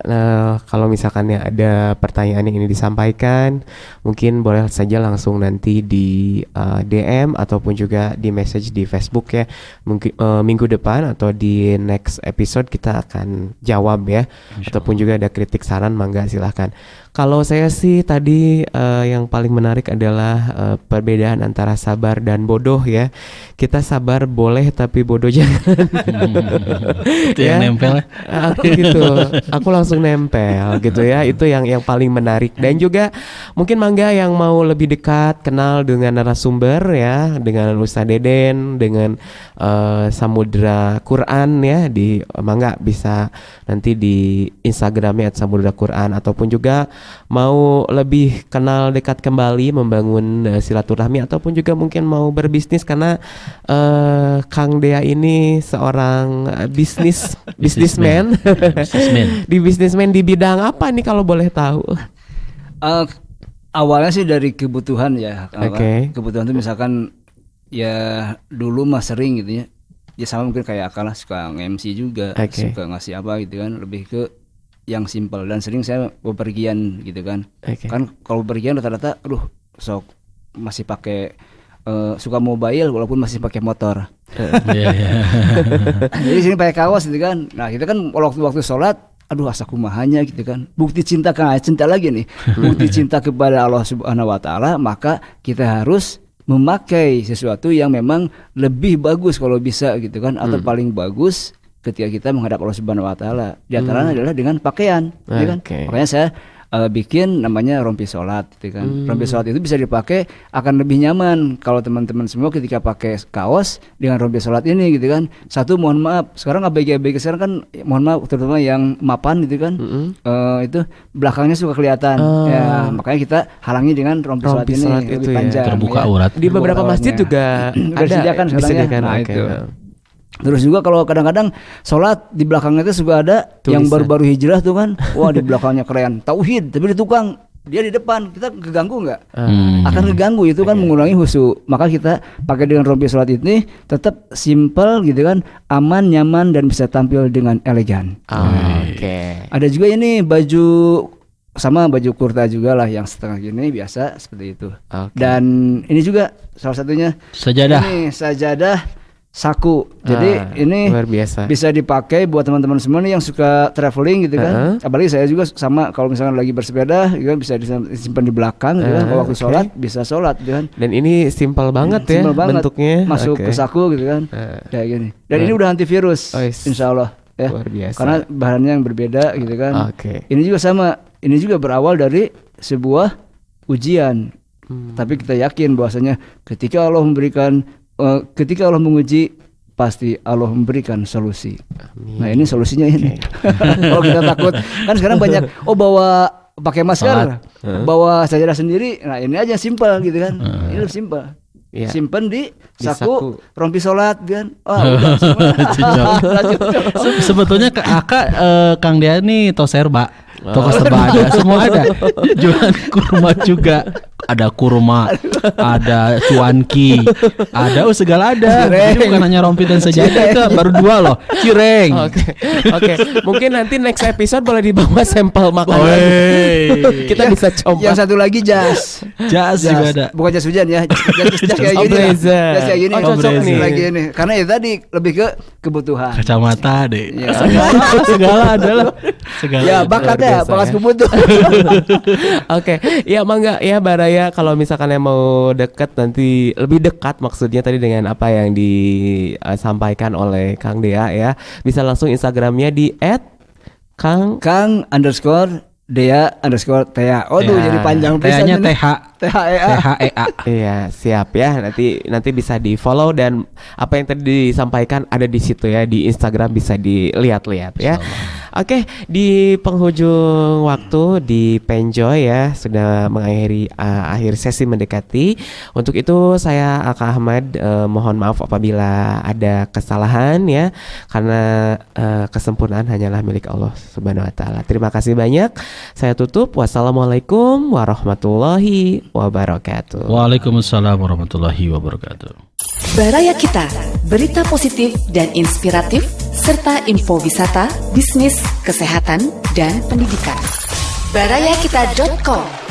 kalau misalkan ya ada pertanyaan yang ini disampaikan, mungkin boleh saja langsung nanti di DM ataupun juga di message di Facebook ya. Mungkin minggu depan atau di next episode kita akan jawab ya. Ataupun juga ada kritik saran, mangga silahkan. Kalau saya sih tadi yang paling menarik adalah perbedaan antara sabar dan bodoh ya. Kita sabar boleh tapi bodoh jangan. Itu yang nempel ya. Gitu. Aku langsung nempel gitu ya. Itu yang paling menarik. Dan juga mungkin mangga yang mau lebih dekat kenal dengan narasumber ya, dengan Ustaz Deden, dengan Samudra Quran ya, di mangga bisa nanti di Instagramnya @samudra Quran, ataupun juga mau lebih kenal dekat kembali, membangun silaturahmi, ataupun juga mungkin mau berbisnis karena Kang Dea ini seorang bisnisman. Di bisnismen di bidang apa nih kalau boleh tahu? Awalnya sih dari kebutuhan ya. Oke. Kebutuhan itu misalkan ya dulu mah sering gitu ya. Ya sama mungkin kayak Akal lah, suka nge-MC juga, Oke. suka ngasih apa gitu kan, lebih ke yang simpel. Dan sering saya bepergian gitu kan. Oke. Kan kalau bepergian rata-rata sok masih pakai suka mobile walaupun masih pakai motor. Iya, iya. Jadi sini pakai kaos gitu kan. Nah, kita kan waktu sholat, aduh asa kumahanya gitu kan. Bukti cinta kan cinta lagi nih. Bukti cinta kepada Allah Subhanahu wa taala, maka kita harus memakai sesuatu yang memang lebih bagus kalau bisa gitu kan, atau paling bagus ketika kita menghadap Allah Subhanahu wa taala. Di antaranya adalah dengan pakaian, gitu kan. Oke. Makanya saya bikin namanya rompi sholat gitu kan. Rompi sholat itu bisa dipakai, akan lebih nyaman kalau teman-teman semua ketika pakai kaos dengan rompi sholat ini gitu kan. Satu, mohon maaf, sekarang ABG sekarang kan, mohon maaf terutama yang mapan gitu kan, itu belakangnya suka kelihatan. Ya, makanya kita halangi dengan rompi sholat ini sholat lebih itu ya. panjang. Terbuka ya. aurat. Di beberapa masjid juga Udah ada disediakan sekarang ya. Nah, oke. itu. Terus juga kalau kadang-kadang sholat di belakangnya itu suka ada yang Tulisan. baru-baru hijrah tuh kan, wah di belakangnya keren tauhid, tapi di tukang dia di depan, kita keganggu nggak? Akan keganggu, itu kan mengurangi khusyuk. Maka kita pakai dengan rompi sholat ini tetap simple gitu kan, aman, nyaman, dan bisa tampil dengan elegan. Oke. Ada juga ini baju sama baju kurta juga lah yang setengah gini biasa seperti itu. Oke. Dan ini juga salah satunya Sajadah. ini sajadah saku. Jadi ini luar biasa. bisa dipakai buat teman-teman semua nih yang suka traveling gitu kan. Apalagi saya juga sama, kalau misalkan lagi bersepeda gitu kan, bisa disimpan di belakang gitu kan. Kalau waktu sholat bisa sholat gitu kan. Dan ini simpel banget ya Simpel banget. bentuknya. Masuk Oke. ke saku gitu kan. Kayak gini. Dan ini udah antivirus, Oh, yes. insya Allah ya. Luar biasa. Karena bahannya yang berbeda gitu kan. Oke. Ini juga sama. Ini juga berawal dari sebuah ujian. Tapi kita yakin bahwasanya ketika Allah menguji, pasti Allah memberikan solusi. Amin. Nah, ini solusinya ini. Kalau kita takut, kan sekarang banyak bawa pakai masker, bawa sajadah sendiri. Nah, ini aja simpel gitu kan. Ini lebih simpel. Iya. Simpen di Di saku, saku. rompi sholat kan. Udah semua. Sebetulnya Kang Dea nih toserba, toko serba ada, semua ada. Jualan kurma juga, ada kurma, ada cuanki, ada segala ada. Jadi bukan hanya rompi dan sejadah, itu baru dua loh, cireng. Oke. Mungkin nanti next episode boleh dibawa sampel makanan. Kita bisa coba. Yang satu lagi jas. Jas juga ada. Bukan jas hujan ya. Jas kayak Oh, gini. blazer. Jas kayak gini. Oh, cocok nih. Lagi ini. Karena ya tadi lebih ke kebutuhan. Kacamata deh. Ya. Segala ada lah. Segala. Ya ada. bakatnya, biasa bakat ya. kebutuhan. Oke, ya mangga ya Baraya, kalau misalkan yang mau dekat nanti lebih dekat maksudnya tadi dengan apa yang disampaikan oleh Kang Dea ya, bisa langsung Instagramnya di Kang_Dea_Thea. Oh tuh Ya, jadi panjang pisan T-nya ini. TH. THEA. THEA. Iya, siap ya. Nanti bisa di-follow, dan apa yang tadi disampaikan ada di situ ya, di Instagram bisa dilihat-lihat ya. Oke, di penghujung waktu di Penjoy ya, sudah mengakhiri akhir sesi mendekati. Untuk itu saya Aka Ahmad mohon maaf apabila ada kesalahan ya, karena kesempurnaan hanyalah milik Allah Subhanahu wa taala. Terima kasih banyak. Saya tutup. Wassalamualaikum warahmatullahi wabarakatuh. Waalaikumsalam warahmatullahi wabarakatuh. Baraya Kita, berita positif dan inspiratif serta info wisata, bisnis, kesehatan, dan pendidikan. Barayakita.com